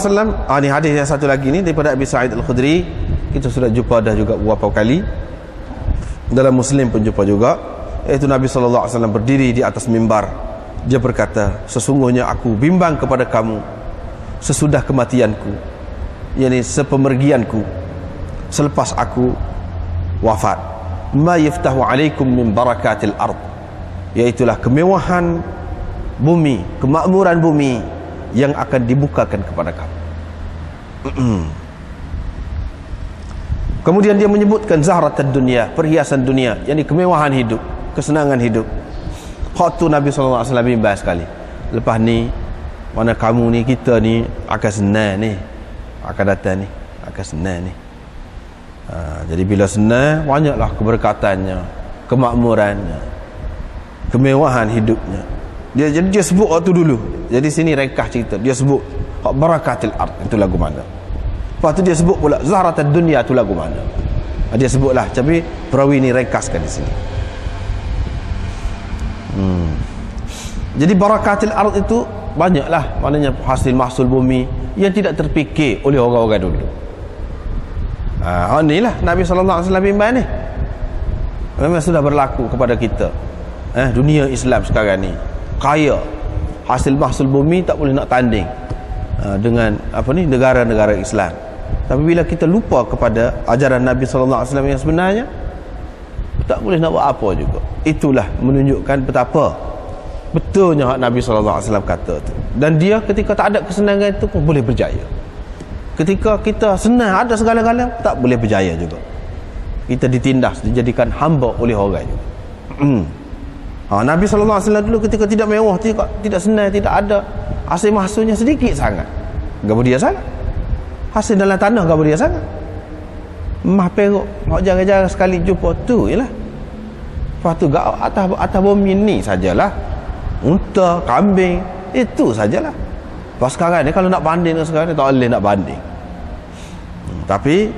ni hadis yang satu lagi ni daripada Abi Sa'id Al-Khudri, kita sudah jumpa dah juga beberapa kali, dalam Muslim pun jumpa juga, iaitu Nabi SAW berdiri di atas mimbar. Dia berkata, sesungguhnya aku bimbang kepada kamu sesudah kematianku, yakni sepemergianku, selepas aku wafat, ma yaftahu alaikum min barakatil ard, iaitulah kemewahan bumi, kemakmuran bumi yang akan dibukakan kepada kamu. Kemudian dia menyebutkan zahratad dunia, perhiasan dunia, yakni kemewahan hidup, kesenangan hidup. Hak tu Nabi SAW bimbang sekali. Lepas ni, mana kamu ni, kita ni akan senang ni, akan datang ni, akan senang ni. Jadi bila senang, banyaklah keberkatannya, kemakmurannya, kemewahan hidupnya. Jadi dia sebut waktu dulu. Jadi sini ringkas cerita. Dia sebut hak barakatil ard, itu lagu mana. Lepas tu dia sebut pula zahratad dunia, itu lagu mana. Dia sebutlah, tapi perawi ni ringkaskan di sini. Jadi barakatil ard itu banyaklah, maknanya hasil mahsul bumi yang tidak terfikir oleh orang-orang dulu. Inilah Nabi SAW bimbang ni. Memang sudah berlaku kepada kita. Dunia Islam sekarang ni kaya, hasil mahsul bumi tak boleh nak tanding dengan negara-negara Islam. Tapi bila kita lupa kepada ajaran Nabi SAW yang sebenarnya, tak boleh nak buat apa juga. Itulah menunjukkan betapa betulnya hak Nabi SAW kata tu. Dan dia ketika tak ada kesenangan itu pun boleh berjaya. Ketika kita senang, ada segala-galanya, tak boleh berjaya juga. Kita ditindas, dijadikan hamba oleh orang juga. Nabi SAW dulu ketika tidak mewah, tidak senang, tidak ada, hasil mahsulnya sedikit sangat, gapo dia sangat. Hasil dalam tanah gapo dia sangat. Mah perok, hak jarang-jarang sekali jumpa tu jelah. Lepas tu atas bumi ni sajalah unta, kambing, itu sajalah. Pas sekarang ni kalau nak banding dengan sekarang ni tak boleh nak banding. Tapi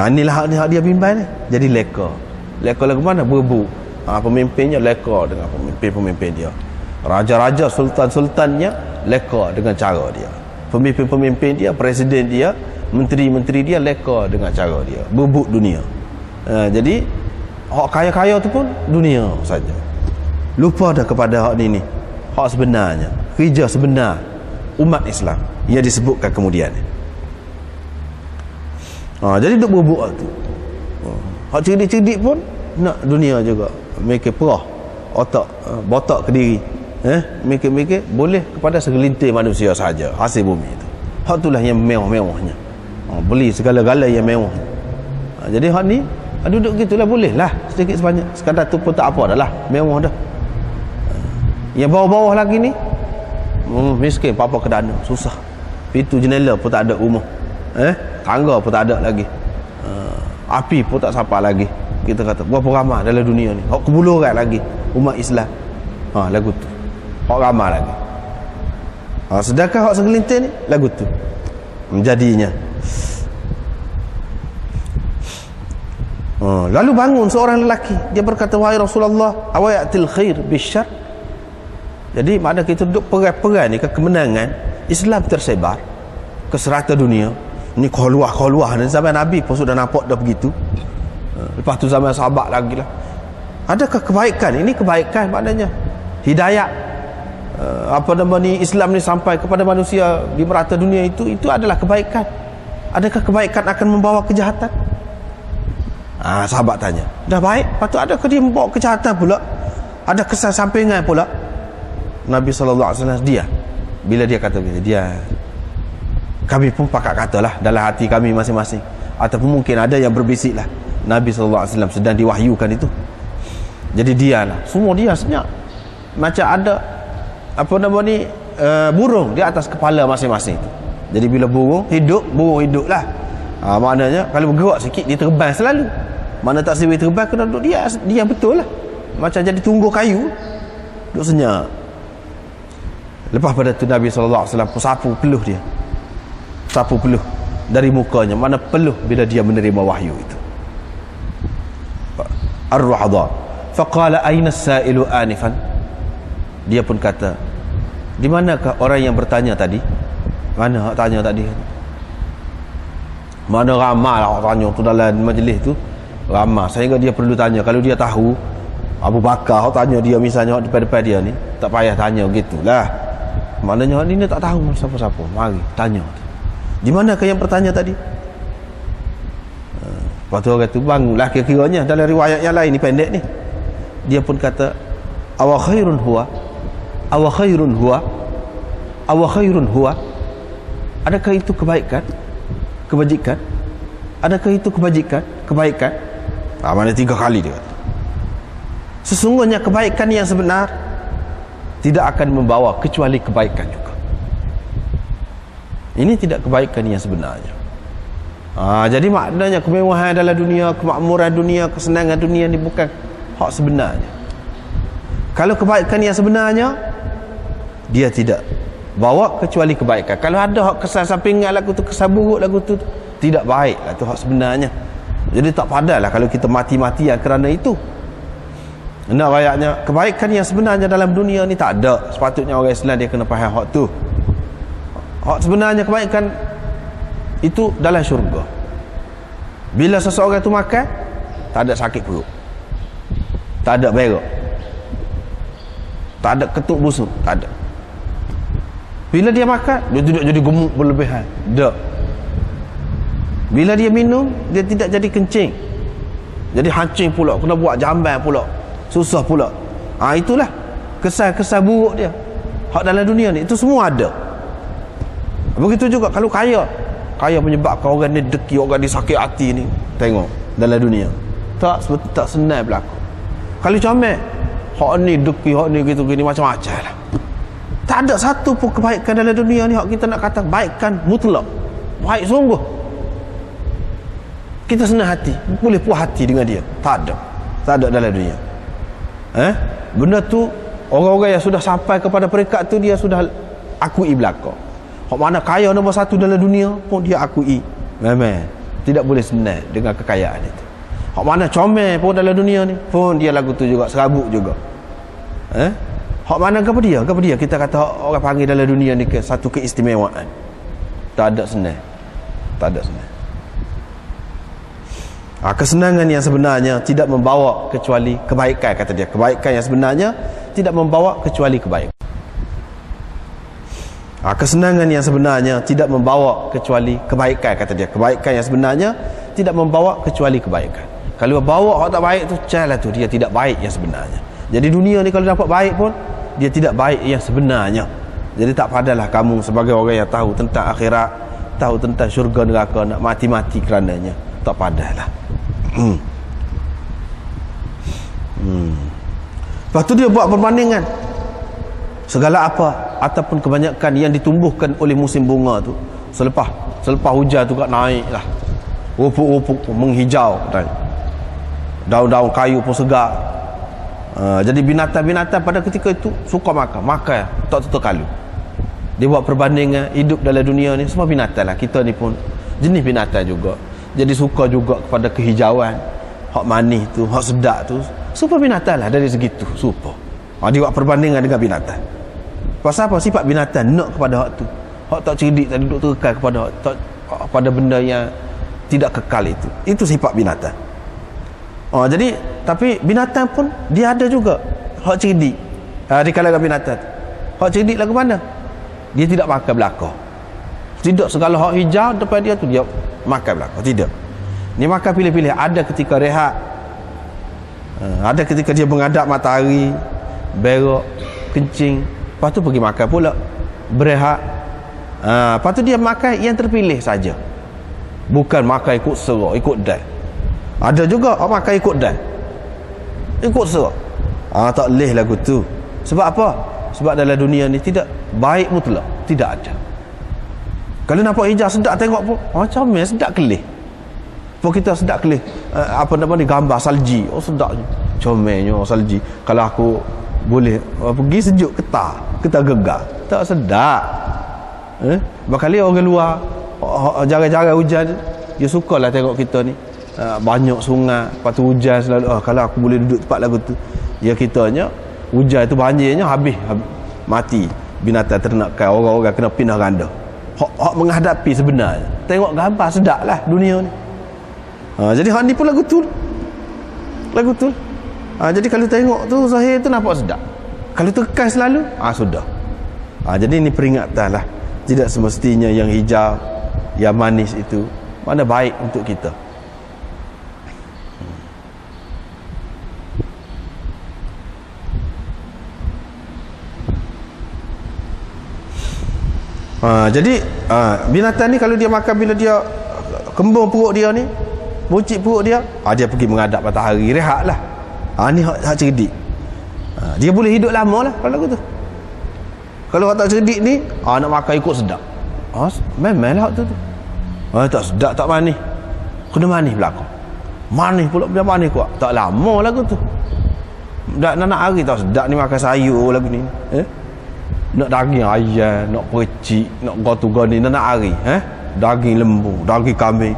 inilah hak dia bimbang ni. Jadi leka lagu mana? Berebut. Pemimpinnya leka dengan pemimpin dia. Raja-raja, sultan-sultannya leka dengan cara dia. Pemimpin-pemimpin dia, presiden dia, menteri-menteri dia leka dengan cara dia. Berebut dunia. Jadi hak kaya-kaya tu pun dunia saja. Lupa dah kepada hak ni. Hak sebenarnya, kerja sebenar umat Islam ia disebutkan kemudian. Jadi duk berebut tu. Hak cerdik-cerdik pun nak dunia juga. Mikir perah otak, botak ke diri. Mikir-mikir boleh kepada segelintir manusia saja hasil bumi itu. Hak itulah yang mewah-mewahnya. Beli segala-gala yang mewah. Jadi hak ni duduk gitulah boleh lah sedikit sebanyak. Sekadar tu pun tak apa dah lah, mewah dah. Yang bawah-bawah lagi ni miskin, apa-apa ke dana, susah. Pintu jendela pun tak ada rumah. Tangga pun tak ada lagi. Api pun tak sampai lagi. Kita kata berapa ramai dalam dunia ni. Hak kebuluran lagi umat Islam. Lagu tu. Hak ramai lagi. Sedangkan hak segelintir ni lagu tu. Menjadinya. Lalu bangun seorang lelaki, dia berkata, wahai Rasulullah, awayatil khair bisyar. Jadi mana kita duduk perai-perai ni ke kemenangan Islam tersebar ke serata dunia. Ni keluar dan zaman Nabi pun sudah nampak dah begitu. Lepas tu zaman sahabat lagi lah. Adakah kebaikan? Ini kebaikan maknanya hidayah, Islam ni sampai kepada manusia di merata dunia, itu adalah kebaikan. Adakah kebaikan akan membawa kejahatan? Sahabat tanya, dah baik, patut adakah dia membawa kejahatan pula? Ada kesan sampingan pula? Nabi SAW dia, bila dia kata dia, kami pun pakat katalah dalam hati kami masing-masing, ataupun mungkin ada yang berbisik lah, Nabi SAW sedang diwahyukan itu. Jadi dia lah, semua dia senyap macam ada burung di atas kepala masing-masing itu. Jadi bila burung hidup lah. Maknanya kalau bergerak sikit dia terbang selalu. Mana tak sesuai terbang kena duduk dia betul lah. Macam jadi tunggu kayu, duduk senyap. Lepas pada tu Nabi SAW pun sapu peluh dia. Sapu peluh dari mukanya. Mana peluh bila dia menerima wahyu itu. Ar-Ruhadha. Faqala aina as-sa'ilu anifan. Dia pun kata, di manakah orang yang bertanya tadi? Mana hak tanya tadi? Mana ramai lah orang tanya tu dalam majlis tu. Ramai. Sehingga dia perlu tanya. Kalau dia tahu Abu Bakar hak tanya dia misalnya depan-depan dia ni, tak payah tanya gitulah. Maknanya ni tak tahu siapa-siapa. Mari tanya. Di manakah yang bertanya tadi? Lepas tu orang tu bangunlah kira-kiranya dalam riwayat yang lain ni pendek ni. Dia pun kata, awa khairun huwa, awa khairun huwa, awa khairun huwa. Adakah itu kebaikan? Kebajikan? Adakah itu kebaikan? Mana 3 kali dia kata. Sesungguhnya kebaikan yang sebenar tidak akan membawa kecuali kebaikan juga. Ini tidak kebaikan yang sebenarnya. Jadi maknanya kemewahan dalam dunia, kemakmuran dunia, kesenangan dunia ni bukan hak sebenarnya. Kalau kebaikan yang sebenarnya, dia tidak bawa kecuali kebaikan. Kalau ada hak kesan sampingan lagu tu, kesan buruk lagu tu, tidak baik lah tu hak sebenarnya. Jadi tak padalah kalau kita mati-matian kerana itu. Nak rayaknya kebaikan yang sebenarnya dalam dunia ni tak ada. Sepatutnya orang Islam dia kena faham hak tu. Hak sebenarnya kebaikan itu dalam syurga. Bila seseorang tu makan, tak ada sakit perut, tak ada berak, tak ada ketuk busuk, tak ada. Bila dia makan, dia tidak jadi gemuk berlebihan, tak. Bila dia minum, dia tidak jadi kencing, jadi hancing pula, kena buat jamban pula, susah pula. Itulah kesan-kesan buruk dia. Hak dalam dunia ni itu semua ada. Begitu juga kalau kaya menyebabkan orang ni deki, orang ni sakit hati ni. Tengok dalam dunia tak senang berlaku. Kalau comel, hak ni deki, hak ni gitu gini macam-macam lah. Tak ada satu pun kebaikan dalam dunia ni hak kita nak kata kebaikan mutlak, baik sungguh. Kita senang hati, boleh puas hati dengan dia. Tak ada dalam dunia. Benda tu orang-orang yang sudah sampai kepada peringkat tu dia sudah akui belaka. Hak mana kaya nombor satu dalam dunia pun dia akui. Memang tidak boleh senang dengan kekayaan itu. Hak mana comel pun dalam dunia ni pun dia lagu tu juga, serabut juga. Hak mana kepada dia kita kata orang panggil dalam dunia ni ke satu keistimewaan. Tak ada senang. Tak ada senang. Kesenangan yang sebenarnya tidak membawa kecuali kebaikan, kata dia. Kebaikan yang sebenarnya tidak membawa kecuali kebaikan. Kesenangan yang sebenarnya tidak membawa kecuali kebaikan, kata dia. Kebaikan yang sebenarnya tidak membawa kecuali kebaikan. Kalau bawa orang tak baik tu, calah tu dia tidak baik yang sebenarnya. Jadi dunia ni kalau dapat baik pun dia tidak baik yang sebenarnya. Jadi tak padalah kamu sebagai orang yang tahu tentang akhirat, tahu tentang syurga neraka, nak mati-mati kerananya. Tak padalah. Lepas tu dia buat perbandingan segala apa ataupun kebanyakan yang ditumbuhkan oleh musim bunga tu selepas hujan tu kat naik lah, rupuk-rupuk pun menghijau, daun-daun kayu pun segar. Jadi binatang-binatang pada ketika itu suka makan tak tentu kalu. Dia buat perbandingan hidup dalam dunia ni semua binatang lah. Kita ni pun jenis binatang juga, jadi suka juga kepada kehijauan, hak manis tu, hak sedap tu. Super binatang lah dari segitu, super. Dia buat perbandingan dengan binatang. Pasal apa? Sifat binatang nak kepada hak tu. Hak tak cerdik, tak duduk terkekal kepada benda yang tidak kekal itu. Itu sifat binatang. Jadi tapi binatang pun dia ada juga hak cerdik. Di kalangan binatang. Hak cerdik lagu mana? Dia tidak makan belaka. Tidak segala hak hijau depan dia tu dia makan belaka. Tidak. Dia makan pilih-pilih. Ada ketika rehat. Ada ketika dia menghadap matahari, berak, kencing, lepas tu pergi makan pula, berehat. Lepas tu dia makan yang terpilih saja, bukan makan ikut serak, ikut dan. Ada juga orang makan ikut dan, ikut serak. Tak boleh lagu tu. Sebab apa? Sebab dalam dunia ni tidak baik mutlak, tidak ada. Kalau nampak hijau sedap tengok pun macam mana sedap kelih. Pun kita sedap kelih apa nama ni, gambar salji. Sedap comelnya salji. Kalau aku boleh pergi sejuk ketah gegar, tak sedap. Bakali orang luar jarang-jarang hujan, dia sukalah tengok kita ni banyak sungai, lepas tu hujan selalu. Kalau aku boleh duduk tempat lagu tu, ya kitanya hujan tu banjirnya habis mati binatang ternakan, orang-orang kena pindah ganda. Hak menghadapi sebenarnya tengok gambar sedap lah dunia ni. Jadi hak ni pun lagu tu. Jadi kalau tengok tu zahir tu nampak sedap, kalau tekan selalu sudah. Jadi ini peringatan lah, tidak semestinya yang hijau, yang manis itu mana baik untuk kita. Jadi binatang ni kalau dia makan, bila dia kembung perut dia ni, buncit perut dia, dia pergi menghadap matahari, rehat lah. Ni hak cerdik. Dia boleh hidup lama lah kalau tu. Kalau hak tak cerdik ni, nak makan ikut sedap. Memang lah hak tu. Tak sedap, tak manis, kena manis belakang. Manis pula, dia manis kuat, tak lama lagu tu. Nak hari tak sedap ni makan sayur lagu ni. Nak daging ayam, nak percik, nak gotu ni, nak hari. Daging lembu, daging kambing.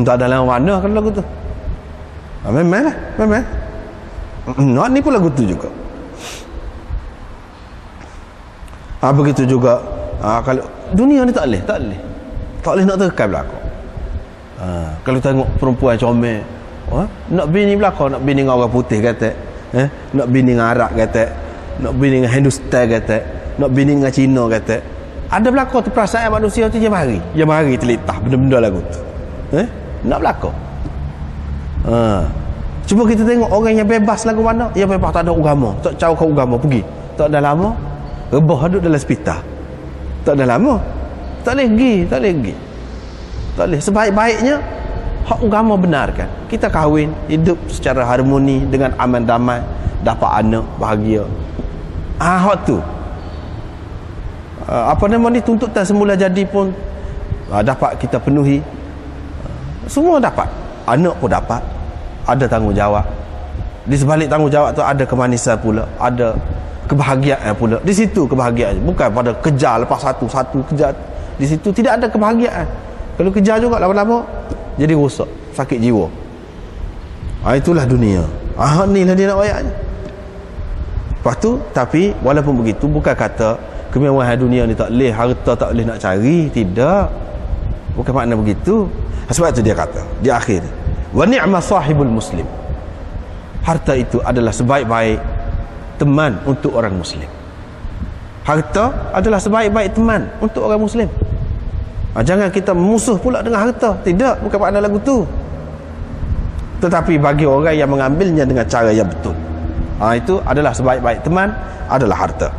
Tak ada lawan mana kalau lagu tu. Memang lah, memang. Ni pun lagu tu juga. Begitu juga kalau dunia ni tak boleh nak terkait belakang. Kalau tengok perempuan comel, nak bini belakang, nak bini dengan orang putih kata, nak bini dengan Arab kata, nak bini dengan Hindustan kata, nak bini dengan Cina kata. Ada belakang tu perasaan manusia tu, dia mari terletah benda-benda lagu tu. Nak belakang. Cuba kita tengok orang yang bebas lagu mana, yang bebas tak ada agama, tak jauh ke agama pergi, tak ada lama rebah duduk dalam hospital, tak ada lama, tak boleh pergi. Sebaik-baiknya hak agama benarkan, kita kahwin, hidup secara harmoni dengan aman damai, dapat anak bahagia. Hak tu apa nama ni, tuntutan semula jadi pun dapat kita penuhi. Semua dapat, anak pun dapat, ada tanggungjawab. Di sebalik tanggungjawab tu ada kemanisan pula, ada kebahagiaan pula. Di situ kebahagiaan, bukan pada kejar lepas satu kejar. Di situ tidak ada kebahagiaan. Kalau kejar juga lama-lama jadi rosak, sakit jiwa. Itulah dunia. Inilah dia nak ayatnya. Lepas tu, tapi walaupun begitu, bukan kata kemewahan dunia ni tak boleh, harta tak boleh nak cari. Tidak, bukan makna begitu. Sebab itu dia kata di akhir, wa ni'ma sahibul muslim. Harta itu adalah sebaik-baik teman untuk orang muslim. Harta adalah sebaik-baik teman untuk orang muslim. Jangan kita musuh pula dengan harta. Tidak, bukan makna lagu tu. Tetapi bagi orang yang mengambilnya dengan cara yang betul, itu adalah sebaik-baik teman, adalah harta.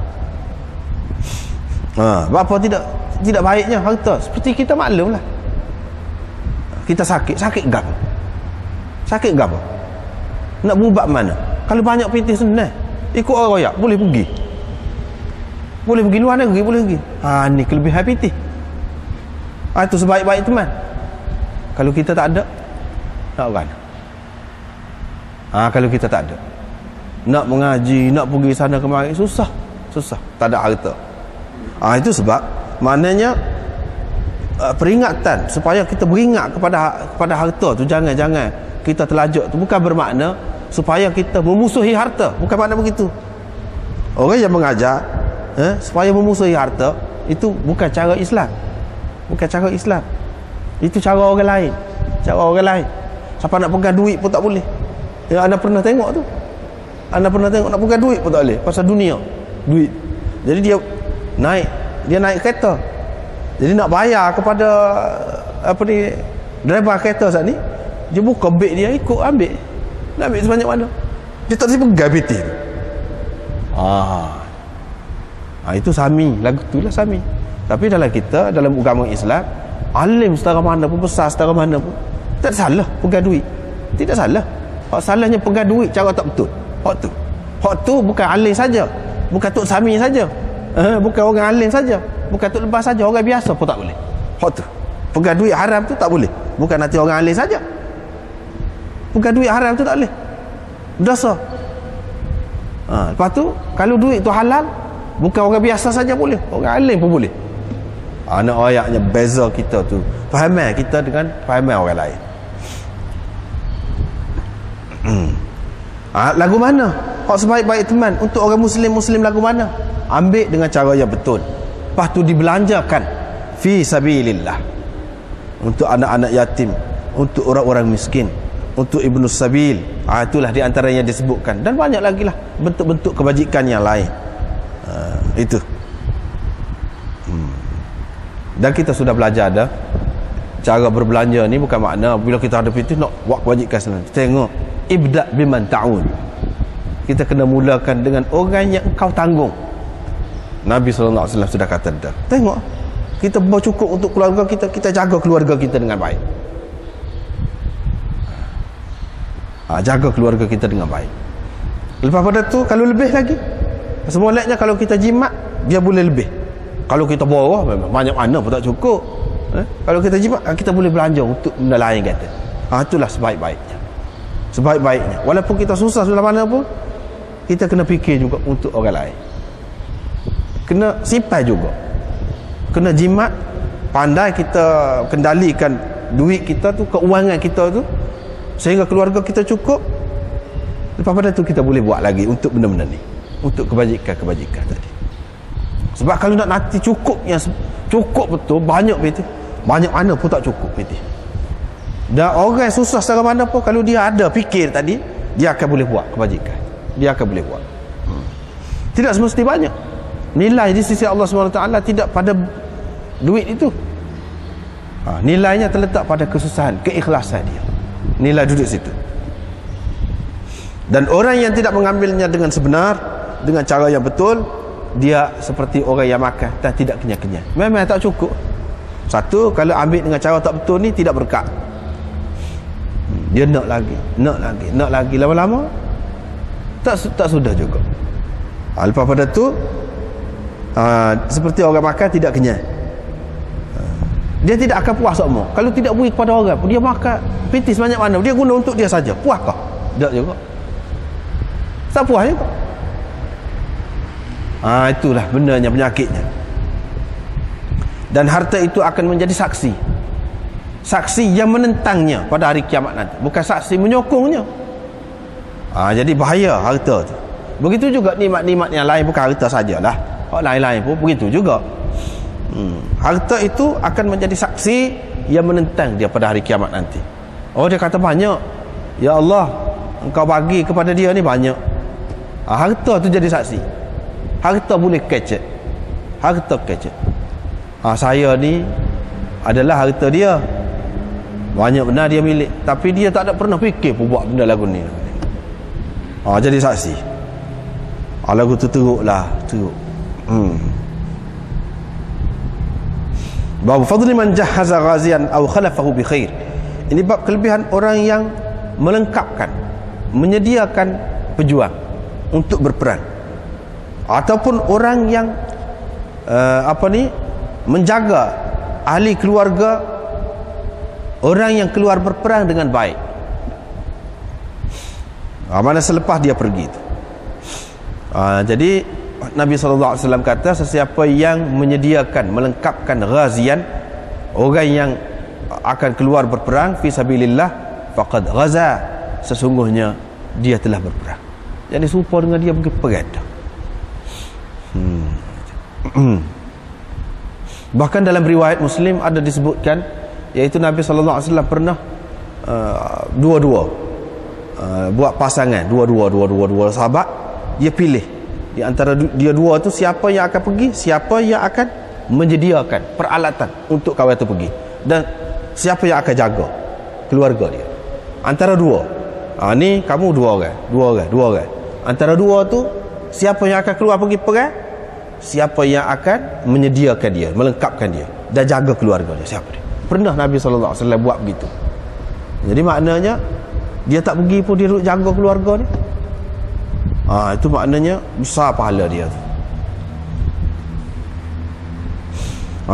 Apa tidak baiknya harta? Seperti kita maklumlah, kita sakit gapo? Sakit gapo? Nak berubat mana? Kalau banyak pitih senang, ikut orang royak boleh pergi. Boleh pergi luar negeri, boleh pergi. Ni kelebihan pitih. Itu sebaik-baik teman. Kalau kita tak ada, nak mana? Kalau kita tak ada, nak mengaji, nak pergi sana kemari, susah. Tak ada harta. Itu sebab maknanya peringatan supaya kita beringat kepada harta tu. Jangan kita terlajak tu. Bukan bermakna supaya kita memusuhi harta, bukan makna begitu. Orang yang mengajar supaya memusuhi harta, itu bukan cara Islam. Bukan cara Islam. Itu cara orang lain. Siapa nak pegang duit pun tak boleh. Anda pernah tengok tu. Anda pernah tengok nak pegang duit pun tak boleh, pasal dunia, duit. Jadi dia naik kereta. Jadi nak bayar kepada driver kereta saat ni, dia buka beg dia, ikut ambil. Nak ambil sebanyak mana? Dia tak boleh pegang BT tu. Itu sami, lagu tu lah sami. Tapi dalam agama Islam, alim setara mana pun, besar setara mana pun, tak salah pegang duit. Tidak salah. Salahnya pegang duit cara tak betul. Hak tu bukan alim saja, bukan tok sami saja, bukan orang alim saja, bukan tok lepas saja, orang biasa pun tak boleh. Hak tu pegang duit haram tu tak boleh. Bukan nanti orang alim saja. Pegang duit haram tu tak boleh, dosa. Lepas tu kalau duit tu halal, bukan orang biasa saja boleh, orang alim pun boleh. Nak ayatnya beza kita tu, fahaman kita dengan fahaman orang lain. Lagu mana? Hak sebaik-baik teman untuk orang Muslim lagu mana? Ambil dengan cara yang betul. Lepas tu dibelanjakan fi sabilillah, untuk anak-anak yatim, untuk orang-orang miskin, untuk ibnu sabil. Itulah di antara yang disebutkan, dan banyak lagi lah bentuk-bentuk kebajikan yang lain. Itu. Dan kita sudah belajar dah cara berbelanja ni. Bukan makna bila kita ada itu nak buat kebajikan senang. Tengok, ibda biman ta'un. Kita kena mulakan dengan orang yang engkau tanggung. Nabi SAW sudah kata dah. Tengok, kita bercukup untuk keluarga kita, kita jaga keluarga kita dengan baik. Jaga keluarga kita dengan baik. Lepas pada tu, kalau lebih lagi, semoleknya kalau kita jimat, dia boleh lebih. Kalau kita bawah, memang banyak mana pun tak cukup. Kalau kita jimat, kita boleh belanja untuk benda lain kata. Itulah sebaik-baiknya. Sebaik-baiknya. Walaupun kita susah sudah mana pun, kita kena fikir juga untuk orang lain. Kena simpan juga. Kena jimat, pandai kita kendalikan duit kita tu, keuangan kita tu, sehingga keluarga kita cukup. Lepas pada tu kita boleh buat lagi untuk benda-benda ni, untuk kebajikan-kebajikan tadi. Sebab kalau nak nanti cukup, yang cukup betul, banyak betul, banyak mana pun tak cukup betul. Dan orang susah secara mana pun, kalau dia ada fikir tadi, dia akan boleh buat kebajikan. Dia akan boleh buat. Tidak semesti banyak. Nilai di sisi Allah SWT tidak pada duit itu. Nilainya terletak pada kesusahan, keikhlasan dia. Nilai duduk situ. Dan orang yang tidak mengambilnya dengan sebenar, dengan cara yang betul, dia seperti orang yang makan dan tidak kenyang-kenyang. Memang tak cukup. Satu, kalau ambil dengan cara tak betul ni, tidak berkat. Dia nak lagi. Lama-lama tak sudah juga. Lepas pada tu, seperti orang makan tidak kenyang. Dia tidak akan puas semua. Kalau tidak beri kepada orang pun, dia makan pitis banyak mana, dia guna untuk dia saja. Puas kah? Tak juga. tak puas juga. Itulah benarnya penyakitnya. Dan harta itu akan menjadi saksi, saksi yang menentangnya pada hari kiamat nanti, bukan saksi menyokongnya. Jadi bahaya harta tu. Begitu juga nikmat-nikmat yang lain, bukan harta sajalah, hak lain-lain pun begitu juga. Harta itu akan menjadi saksi yang menentang dia pada hari kiamat nanti. Dia kata banyak, ya Allah, engkau bagi kepada dia ni banyak. Harta tu jadi saksi. Harta boleh kecek, harta kecek. Saya ni adalah harta dia, banyak benar dia milik, tapi dia tak ada pernah fikir pun buat benda lagu ni. Jadi saksi. Lagu tu teruklah, teruk. Bab fadli man jahaza ghazian aw khalafahu bi khair. Ini bab kelebihan orang yang melengkapkan, menyediakan pejuang untuk berperang, ataupun orang yang menjaga ahli keluarga, orang yang keluar berperang dengan baik, mana selepas dia pergi itu. Jadi Nabi SAW kata, sesiapa yang menyediakan, melengkapkan ghazian, orang yang akan keluar berperang fi sabilillah, faqad ghaza, sesungguhnya dia telah berperang. Jadi serupa dengan dia pergi perang. Bahkan dalam riwayat Muslim ada disebutkan, iaitu Nabi SAW pernah dua-dua buat pasangan, dua-dua sahabat, dia pilih di antara dia dua tu siapa yang akan pergi, siapa yang akan menyediakan peralatan untuk kawan itu pergi, dan siapa yang akan jaga keluarga dia. Antara dua, ni kamu dua orang. Antara dua tu siapa yang akan keluar pergi perang, siapa yang akan menyediakan dia, melengkapkan dia dan jaga keluarga dia, siapa dia. Pernah Nabi SAW buat begitu. Jadi maknanya dia tak pergi pun dia duduk jaga keluarga dia. Itu maknanya besar pahala dia tu.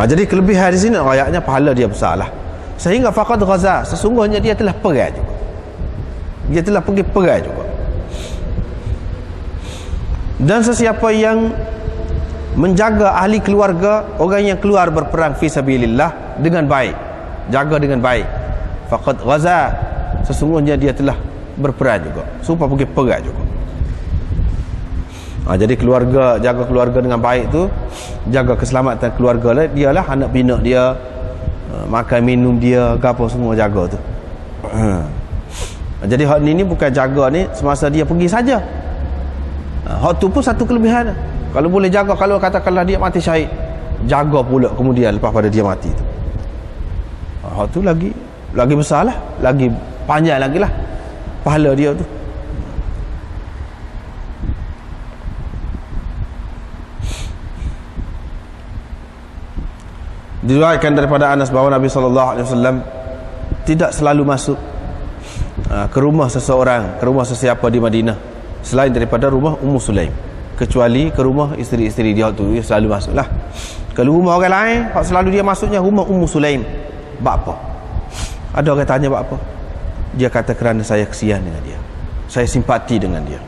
Jadi kelebihan di sini ayatnya pahala dia besar lah. Sehingga faqad ghaza, sesungguhnya dia telah perang juga. Dia telah pergi perang juga. Dan sesiapa yang menjaga ahli keluarga, orang yang keluar berperang fi sabilillah dengan baik, jaga dengan baik, faqad ghaza, sesungguhnya dia telah berperang juga, supaya pergi perang juga. Jadi keluarga, jaga keluarga dengan baik tu, jaga keselamatan keluarga dia lah, anak pinak dia, makan minum dia, apa semua jaga tu. Jadi hak ni bukan jaga ni semasa dia pergi saja. Hak tu pun satu kelebihan. Kalau boleh jaga, kalau katakanlah dia mati syahid, jaga pula kemudian lepas pada dia mati tu. Hak tu lagi besar lah, lagi panjang lagi lah pahala dia tu. Diriwayatkan daripada Anas bahawa Nabi SAW tidak selalu masuk ke rumah seseorang, ke rumah sesiapa di Madinah selain daripada rumah Ummu Sulaim, kecuali ke rumah isteri-isteri dia tu, dia selalu masuklah. Kalau rumah orang lain, selalu dia masuknya rumah Ummu Sulaim. Buat apa? Ada orang tanya buat apa? Dia kata kerana saya kesian dengan dia, saya simpati dengan dia,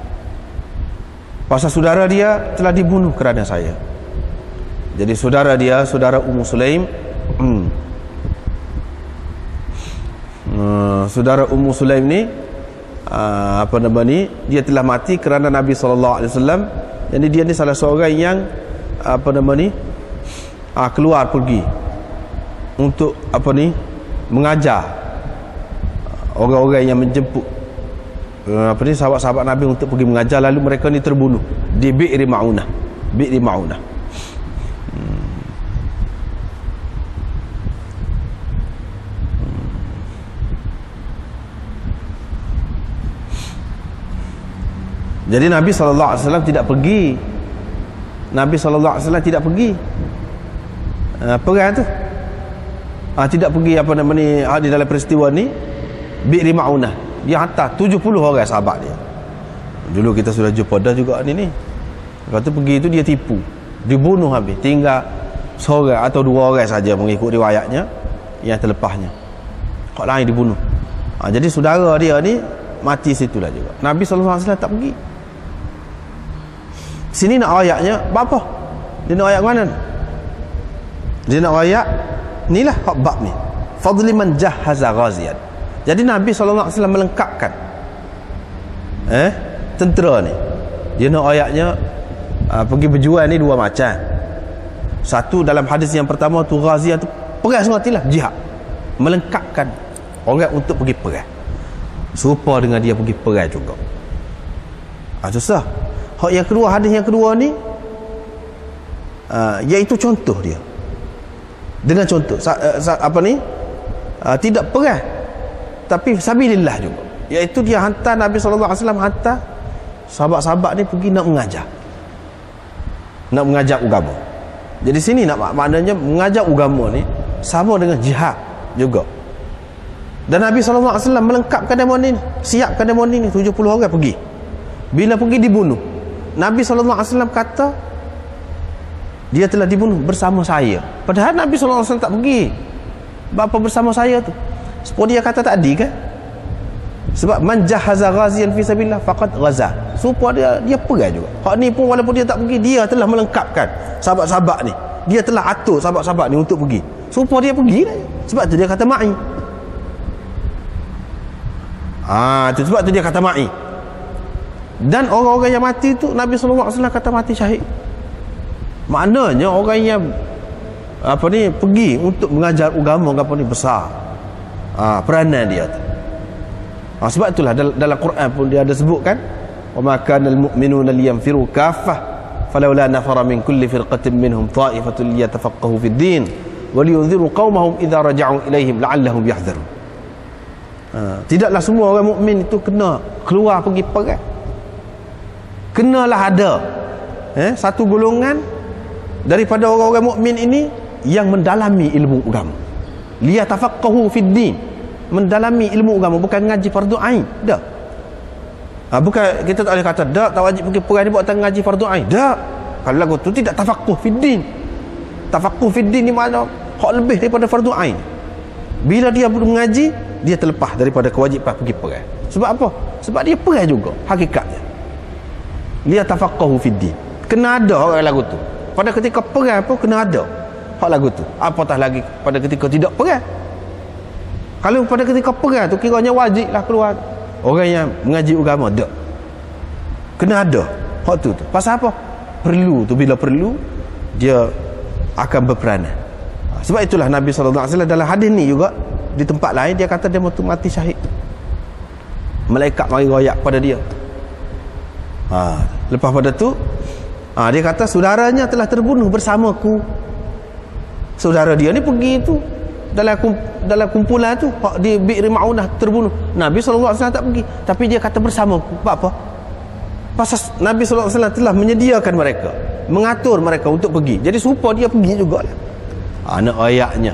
pasal saudara dia telah dibunuh kerana saya. Jadi saudara dia, saudara Ummu Sulaim, saudara Ummu Sulaim ni dia telah mati kerana Nabi SAW. Jadi dia ni salah seorang yang keluar pergi untuk mengajar orang-orang yang menjemput sahabat-sahabat Nabi untuk pergi mengajar, lalu mereka ni terbunuh di Bi'ri Ma'unah. Jadi Nabi SAW tidak pergi. Nabi SAW tidak pergi perang tu. Tidak pergi di dalam peristiwa ni Bi'ri Ma'unah. Dia hantar 70 orang sahabat dia. Dulu kita sudah jumpa dah juga ni. Lepas tu pergi tu dia tipu, dibunuh habis. Tinggal seorang atau dua orang saja mengikut riwayatnya yang terlepasnya. Kok lain dibunuh. Jadi saudara dia ni mati situlah juga. Nabi SAW tak pergi. Sini nak ayatnya apa? Dia nak ayat mana? Dia nak ayat inilah hak bab ni. Fadli man jahaza ghaziyan. Jadi Nabi SAW melengkapkan tentera ni. Dia nak ayatnya pergi berjuang ni dua macam. Satu dalam hadis yang pertama tu ghaziyan tu perang sengatilah jihad. Melengkapkan orang untuk pergi perang. Serupa dengan dia pergi perang juga. Susah. Hak yang kedua, hadis yang kedua ni iaitu contoh dia. Dengan contoh tidak perang tapi sabilillah juga. Iaitu dia hantar Nabi SAW hantar sahabat-sahabat ni pergi nak mengajar. Nak mengajar agama. Jadi sini maknanya mengajar agama ni sama dengan jihad juga. Dan Nabi SAW melengkapkan demo ni, siapkan demo ni 70 orang pergi. Bila pergi dibunuh, Nabi SAW kata dia telah dibunuh bersama saya. Padahal Nabi SAW tak pergi. Bapa bersama saya tu. Seperti dia kata tadi kan? Sebab man jahaza ghaziyan fi sabilillah faqad ghaza. Supaya dia pergi juga. Hak ni pun walaupun dia tak pergi, dia telah melengkapkan sahabat-sahabat ni. Dia telah atur sahabat-sahabat ni untuk pergi. Supaya dia pergi lah. Sebab tu dia kata ma'i. Sebab tu dia kata ma'i. Dan orang-orang yang mati tu Nabi SAW kata mati syahid. Maknanya orang yang pergi untuk mengajar agama ni besar peranan dia tu. Sebab itulah dalam Quran pun dia ada sebutkan wa ma kana al-mu'minuna liyanfiru kaffah falawla nafara min kulli firqatin minhum ta'ifatun liyatafaqahu fid din wa liyunziru qaumahum idza raja'u ilaihim la'allahum yahdharun. Tidaklah semua orang mukmin itu kena keluar pergi perang. Kenalah ada satu golongan daripada orang-orang mukmin ini yang mendalami ilmu agama. Liyatafaqahu fid din, mendalami ilmu agama, bukan ngaji fardu ain. Dak. Bukan kita tak boleh kata dak tak wajib pergi perang ni buat tang ngaji fardu ain. Dak. Kalau lagu tu tidak tafaqquh fid din. Tafaqquh fid din ni makna hak lebih daripada fardu ain. Bila dia mengaji, dia terlepas daripada kewajipan pergi perang. Sebab apa? Sebab dia perang juga hakikatnya. Liyatafaqahu fid din. Kena ada orang lagu tu. Pada ketika perang pun kena ada hak lagu tu. Apatah lagi pada ketika tidak perang. Kalau pada ketika perang tu kiranya wajiblah keluar orang yang mengaji agama. Tak. Kena ada hak tu. Pasal apa? Perlu tu, bila perlu dia akan berperanan. Sebab itulah Nabi SAW dalam hadis ni juga di tempat lain dia kata dia mati syahid. Malaikat mari royak pada dia. Lepas pada tu dia kata saudaranya telah terbunuh bersamaku. Saudara dia ni pergi tu dalam kumpulan tu di Bi'r Ma'unah terbunuh. Nabi SAW tak pergi, tapi dia kata bersamaku. Sebab apa? Pasal Nabi SAW telah menyediakan mereka, mengatur mereka untuk pergi. Jadi supaya dia pergi jugalah. Nak ayatnya.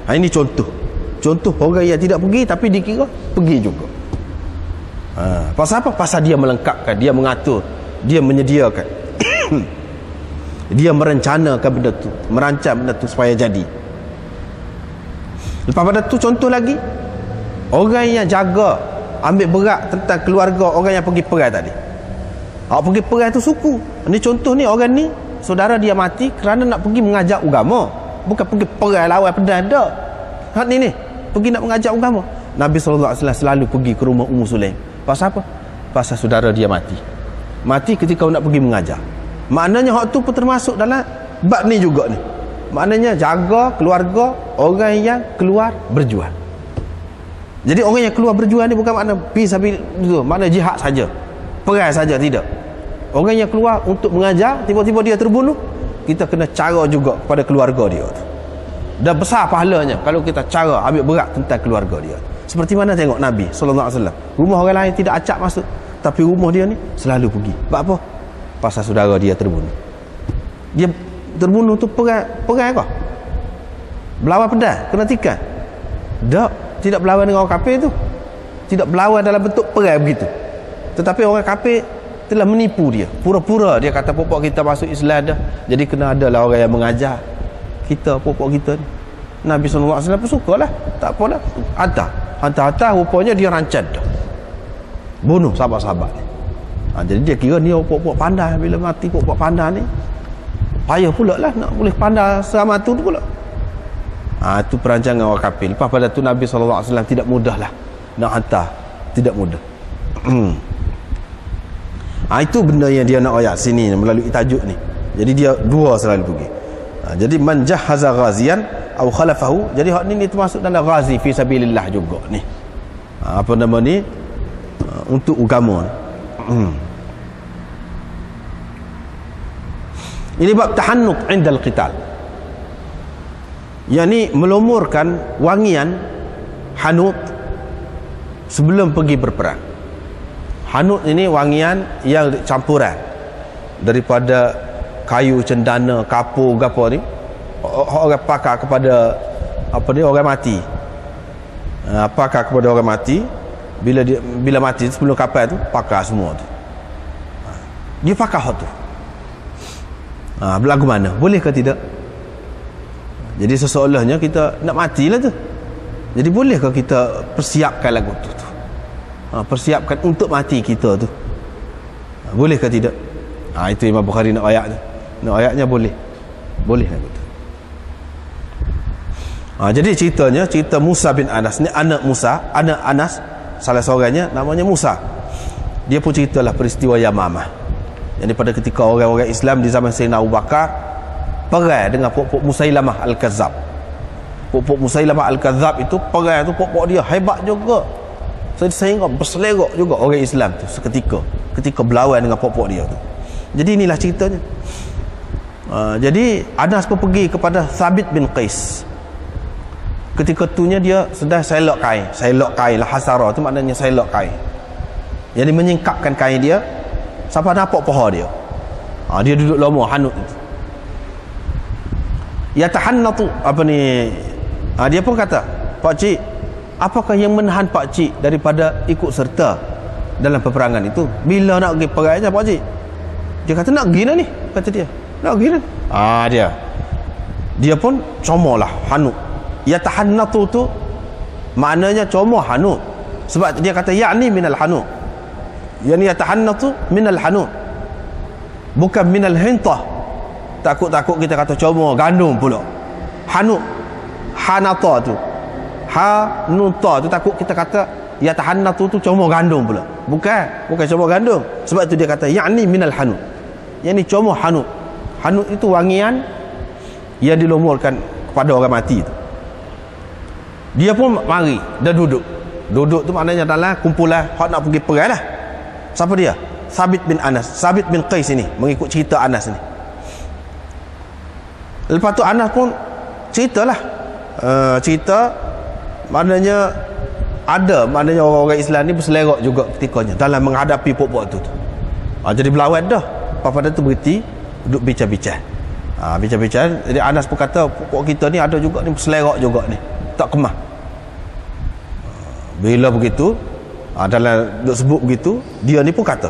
Ini contoh orang yang tidak pergi tapi dikira pergi juga. Pasal apa? Pasal dia melengkapkan, dia mengatur, dia menyediakan. Dia merencanakan benda tu, merancang benda tu supaya jadi. Lepas pada tu contoh lagi, orang yang jaga, ambil berat tentang keluarga orang yang pergi perang tadi. Pergi perang tu suku. Ini contoh ni, orang ni saudara dia mati kerana nak pergi mengajar agama, bukan pergi perang lawan pedang dak. Hak ni pergi nak mengajar agama. Nabi SAW selalu pergi ke rumah Ummu Sulaim. Pasal apa? Pasal saudara dia mati ketika nak pergi mengajar. Maknanya hak tu pun termasuk dalam bab ni juga ni. Maknanya jaga keluarga orang yang keluar berjuang. Jadi orang yang keluar berjuang ni bukan makna makna jihad saja, perang saja, tidak. Orang yang keluar untuk mengajar, tiba-tiba dia terbunuh, kita kena cara juga pada keluarga dia tu. Dah besar pahalanya kalau kita cara ambil berat tentang keluarga dia. Seperti mana tengok Nabi SAW, rumah orang lain tidak acak masuk, tapi rumah dia ni selalu pergi. Sebab apa? Pasal saudara dia terbunuh. Dia terbunuh tu perang apa? Berlawan pedang, kena tikar. Tak, tidak berlawan dengan orang kafir tu. Tidak berlawan dalam bentuk perang begitu. Tetapi orang kafir telah menipu dia. Pura-pura dia kata pokok kita masuk Islam dah, jadi kena adalah orang yang mengajar kita, pokok kita ni. Nabi SAW pun sukalah. Tak apalah. Hantar rupanya dia rancang dah bunuh sahabat-sahabat ni. Jadi dia kira ni puak-puak pandai, bila mati puak-puak pandai ni payah pula lah nak boleh pandai selama tu pula. Itu perancangan orang kafir. Lepas pada tu Nabi SAW tidak mudah lah nak hantar, tidak mudah. Itu benda yang dia nak ayat sini melalui tajuk ni. Jadi dia dua selalu pergi. Jadi man jahaza ghaziyan atau khalafahu, jadi hak ni termasuk dalam ghazi fi sabilillah juga ni. Apa nama ni, untuk agama. Ini bab tahannut indal qital, yakni melumurkan wangian hanut sebelum pergi berperang. Hanut ini wangian yang campuran daripada kayu cendana, kapur, gapo ni, orang pakar kepada apa ni, orang mati. Pakar kepada orang mati, bila mati sebelum kapal tu pakar semua tu. Dia pakar hot tu. Berlagu mana? Boleh ke tidak? Jadi seseolahnya kita nak matilah tu. Jadi bolehkah kita persiapkan lagu tu? Persiapkan untuk mati kita tu. Boleh ke tidak? Itu Imam Bukhari nak ayat tu. Nak ayatnya boleh. Boleh lagu tu. Jadi ceritanya, cerita Musa bin Anas ni, anak Musa, anak Anas, salah seorangnya namanya Musa. Dia pun ceritalah peristiwa Yamamah. Yang pada ketika orang-orang Islam di zaman Sayyidina Abu Bakar perang dengan pok-pok Musailamah Al-Kazzab. Pok-pok Musailamah Al-Kazzab itu perang tu, pok-pok dia hebat juga. Sehingga berselerok juga orang Islam tu seketika, ketika berlawan dengan pok-pok dia tu. Jadi inilah ceritanya. Jadi Anas pun pergi kepada Thabit bin Qais. Ketika itunya dia sedang selok kain lah, hasara tu maknanya selok kain. Jadi menyingkapkan kain dia sampai nampak paha dia. Dia duduk lama hanut itu. Ya tahannatu, apa ni, dia pun kata, Pak Cik, apakah yang menahan Pak Cik daripada ikut serta dalam peperangan itu? Bila nak pergi perangnya Pak Cik? Dia kata nak pergi dah ni, kata dia. Nak pergi dah. Dia pun comolah hanut. Ya tahannatu tu maknanya comoh hanut. Sebab dia kata yakni minal hanut. Yani yatahannatu minal hanut, bukan minal hintah. Takut-takut kita kata comor gandum pula. Hanut, hanata tu, hanuta tu, takut kita kata yatahannatu tu comor gandum pula. Bukan comor gandum. Sebab tu dia kata yakni minal hanut, yani comor hanut. Hanut itu wangian yang dilumurkan kepada orang mati tu. Dia pun mari dan duduk tu maknanya dalam kumpulan hak nak pergi perang lah. Siapa dia? Thabit bin Anas, Thabit bin Qais ini, mengikut cerita Anas ni. Lepas tu Anas pun ceritalah, cerita maknanya maknanya orang-orang Islam ni berselerok juga ketikanya dalam menghadapi pok-pok tu. Jadi berlawan dah. Pada tu berhenti duduk bincang-bincang. Bincang-bincang. Jadi Anas pun kata pok kita ni ada juga ni berselerok juga ni, tak kemah. Bila begitu, dalam duk sebut begitu, dia ni pun kata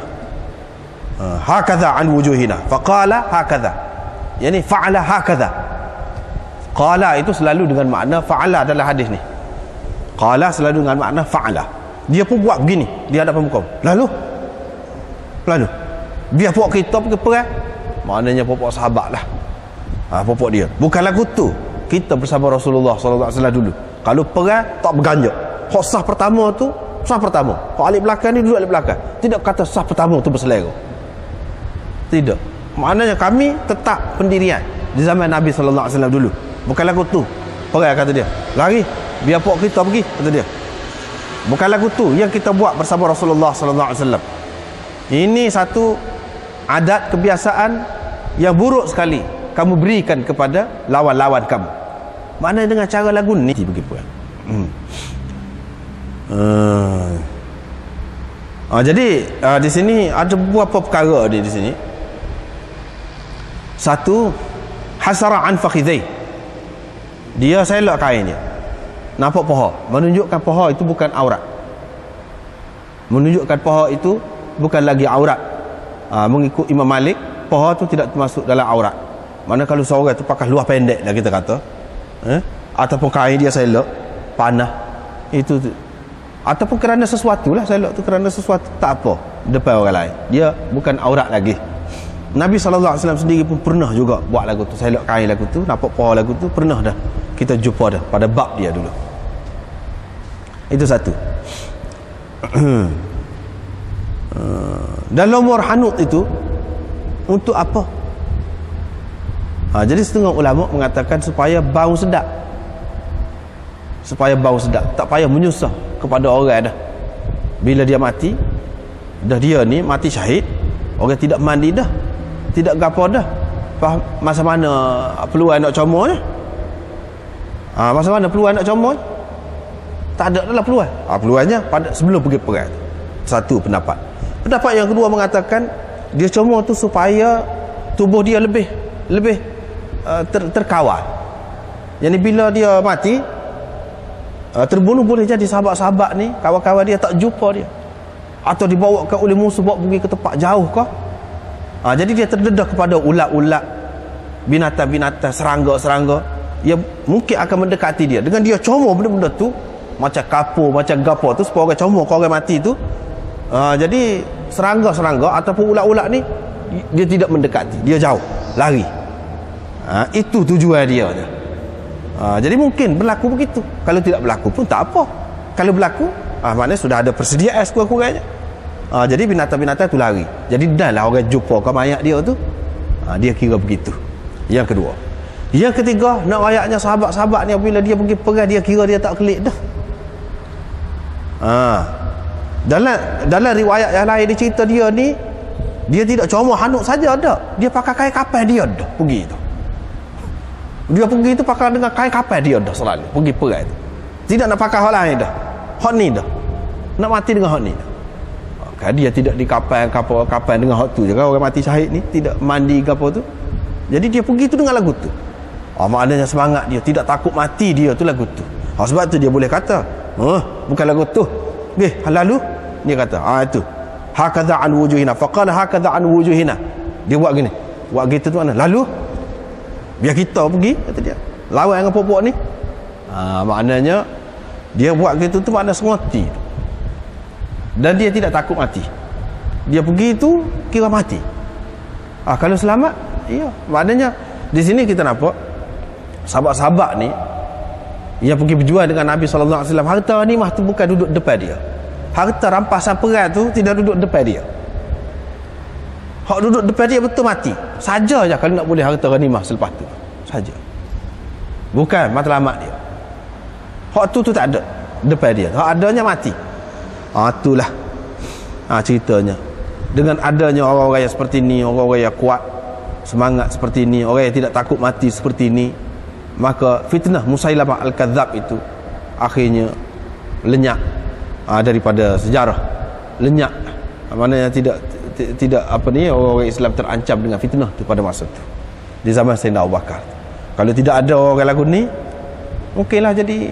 hakadha an wujuhina, faqala hakadha, yani fa'ala hakadha. Qala itu selalu dengan makna fa'ala dalam hadis ni. Qala selalu dengan makna fa'ala. Dia pun buat begini di hadapan muka. Lalu biar pok kita pergi perang, maknanya pok sahabat lah. Pok dia bukan lagu tu. Kita bersama Rasulullah SAW dulu, kalau perang tak berganjak. Hak sah pertama tu sah pertama, hak alik belakang ni duduk alik belakang. Tidak kata sah pertama tu berselera. Tidak. Maknanya kami tetap pendirian di zaman Nabi SAW dulu. Bukan lagu tu. Perang kata dia. Lari, biar pok kita pergi, kata dia. Bukan lagu tu yang kita buat bersama Rasulullah SAW. Ini satu adat kebiasaan yang buruk sekali kamu berikan kepada lawan-lawan kamu. Maknanya dengan cara lagu ni pergi perang. Jadi di sini ada beberapa perkara di sini. Satu, hasara an fakhidai. Dia selok kain dia, nampak paha, menunjukkan paha itu bukan aurat. Menunjukkan paha itu bukan lagi aurat. Mengikut Imam Malik, paha itu tidak termasuk dalam aurat. Mana kalau seorang itu pakai luar pendek lah kita kata, ataupun kain dia selok panah, itu ataupun kerana sesuatu lah selok tu, kerana sesuatu tak apa, depan orang lain. Dia bukan aurat lagi. Nabi SAW sendiri pun pernah juga buat lagu tu, selok kain lagu tu, nampak pohon lagu tu, pernah dah kita jumpa dah pada bab dia dulu. Itu satu. Dan lumur hanut itu untuk apa? Jadi setengah ulama mengatakan supaya bau sedap, supaya bau sedap, tak payah menyusah kepada orang dah. Bila dia mati, dah dia ni mati syahid, orang tidak mandi dah, tidak gapo dah. Masa mana peluang nak comor je? Masa mana peluang nak comor? Tak ada dalam peluang. Peluangnya pada sebelum pergi perang. Satu pendapat. Pendapat yang kedua mengatakan dia comor tu supaya tubuh dia lebih terkawal. Jadi bila dia mati, terbunuh, boleh jadi sahabat-sahabat ni, kawan-kawan dia tak jumpa dia, atau dibawa ke oleh musuh, bawa pergi ke tempat jauh kah. Jadi dia terdedah kepada ulat-ulat, binatang-binatang, serangga-serangga yang mungkin akan mendekati dia. Dengan dia comor benda-benda tu, macam kapur, macam gapo tu, supaya orang comor, kalau orang mati tu, jadi serangga-serangga ataupun ulat-ulat ni dia tidak mendekati, dia jauh, lari. Itu tujuan dia. Jadi mungkin berlaku begitu. Kalau tidak berlaku pun tak apa. Kalau berlaku, maknanya sudah ada persediaan sekurang-kurangnya. Jadi binatang-binatang tu lari. Jadi dah lah orang jumpa ke mayat dia tu, dia kira begitu. Yang kedua. Yang ketiga, nak ayatnya sahabat-sahabat ni bila dia pergi perang, dia kira dia tak kelik dah. Dalam riwayat yang lain dia cerita dia ni, dia tidak cuma hanuk saja dah. Dia pakai kain kapal dia dah pergi tu. Dia pergi tu pakai dengan kain kapal dia dah selalu pergi perang tu. Tidak nak pakai hak lain dah. Hak ni dah. Nak mati dengan hak ni dah. Kan dia tidak di kapal dengan hak tu je kan, orang mati syahid ni tidak mandi ke apa tu. Jadi dia pergi tu dengan lagu tu. Maknanya semangat dia, tidak takut mati dia tu lagu tu. Sebab tu dia boleh kata, bukan lagu tu. Lalu dia kata, itu. Hakadha an wujuhina. Faqala hakadha an wujuhina. Dia buat gini. Buat gitu tu mana? Lalu biar kita pergi, kata dia, lawan dengan pokok ni. Maknanya dia buat gitu tu makna semati. Dan dia tidak takut mati. Dia pergi tu kira mati. Kalau selamat, iya. Maknanya di sini kita nampak sahabat-sahabat ni yang pergi berjuang dengan Nabi SAW, harta ni mah tu bukan duduk depan dia. Harta rampasan perang tu tidak duduk depan dia. Hak duduk depan dia betul mati. Saja je kalau nak boleh harta ghanimah selepas tu. Saja. Bukan matlamat dia. Hak tu tak ada depan dia. Hak adanya mati. Itulah ceritanya. Dengan adanya orang-orang yang seperti ni, orang-orang yang kuat semangat seperti ni, orang yang tidak takut mati seperti ni, maka fitnah Musailamah Al-Kadzab itu akhirnya lenyap daripada sejarah. Lenyap. Maknanya tidak orang-orang Islam terancam dengan fitnah tu pada masa tu, di zaman Sayyidina Abu Bakar. Kalau tidak ada orang lagu ni, mungkinlah jadi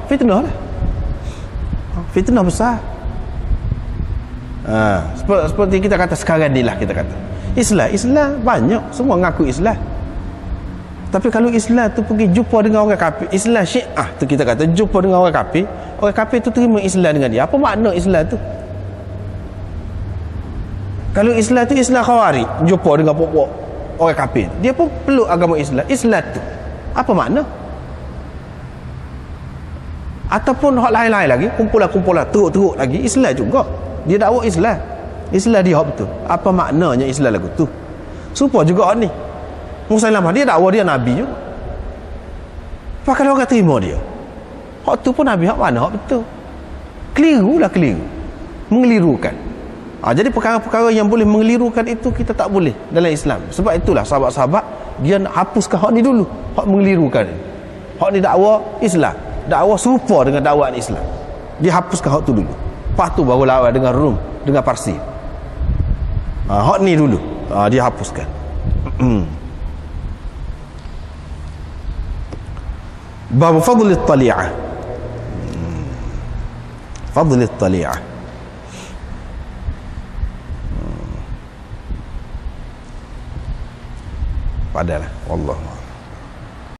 fitnah lah. Fitnah besar. Seperti kita kata sekarang ni lah, kita kata Islam banyak, semua ngaku Islam. Tapi kalau Islam tu pergi jumpa dengan orang kafir, Islam Syiah tu kita kata jumpa dengan orang kafir tu terima Islam dengan dia. Apa makna Islam tu? Kalau Islam tu Islam Khawarij, jumpa dengan pokok orang kafir, dia pun peluk agama Islam. Islam tu apa makna? Ataupun hak lain-lain lagi, kumpulan-kumpulan teruk-teruk lagi, Islam juga. Dia dakwa Islam. Islam dia hak betul. Apa maknanya Islam lagu tu? Supaya juga ni Musailamah dia dakwa dia Nabi juga. Apa kalau orang terima dia? Hak tu pun Nabi, hak mana hak betul? Keliru. Mengelirukan. Jadi perkara-perkara yang boleh mengelirukan itu kita tak boleh dalam Islam. Sebab itulah sahabat-sahabat dia nak hapuskan hak ni dulu, hak mengelirukan ni. Hak ni dakwa Islam, dakwa serupa dengan dakwaan Islam. Dia hapuskan hak tu dulu. Lepas tu baru lawan dengan Rum, dengan Parsi. Hak ni dulu dia hapuskan. Bab fadl at-tali'ah. Fadl at-tali'ah. Padalah wallahu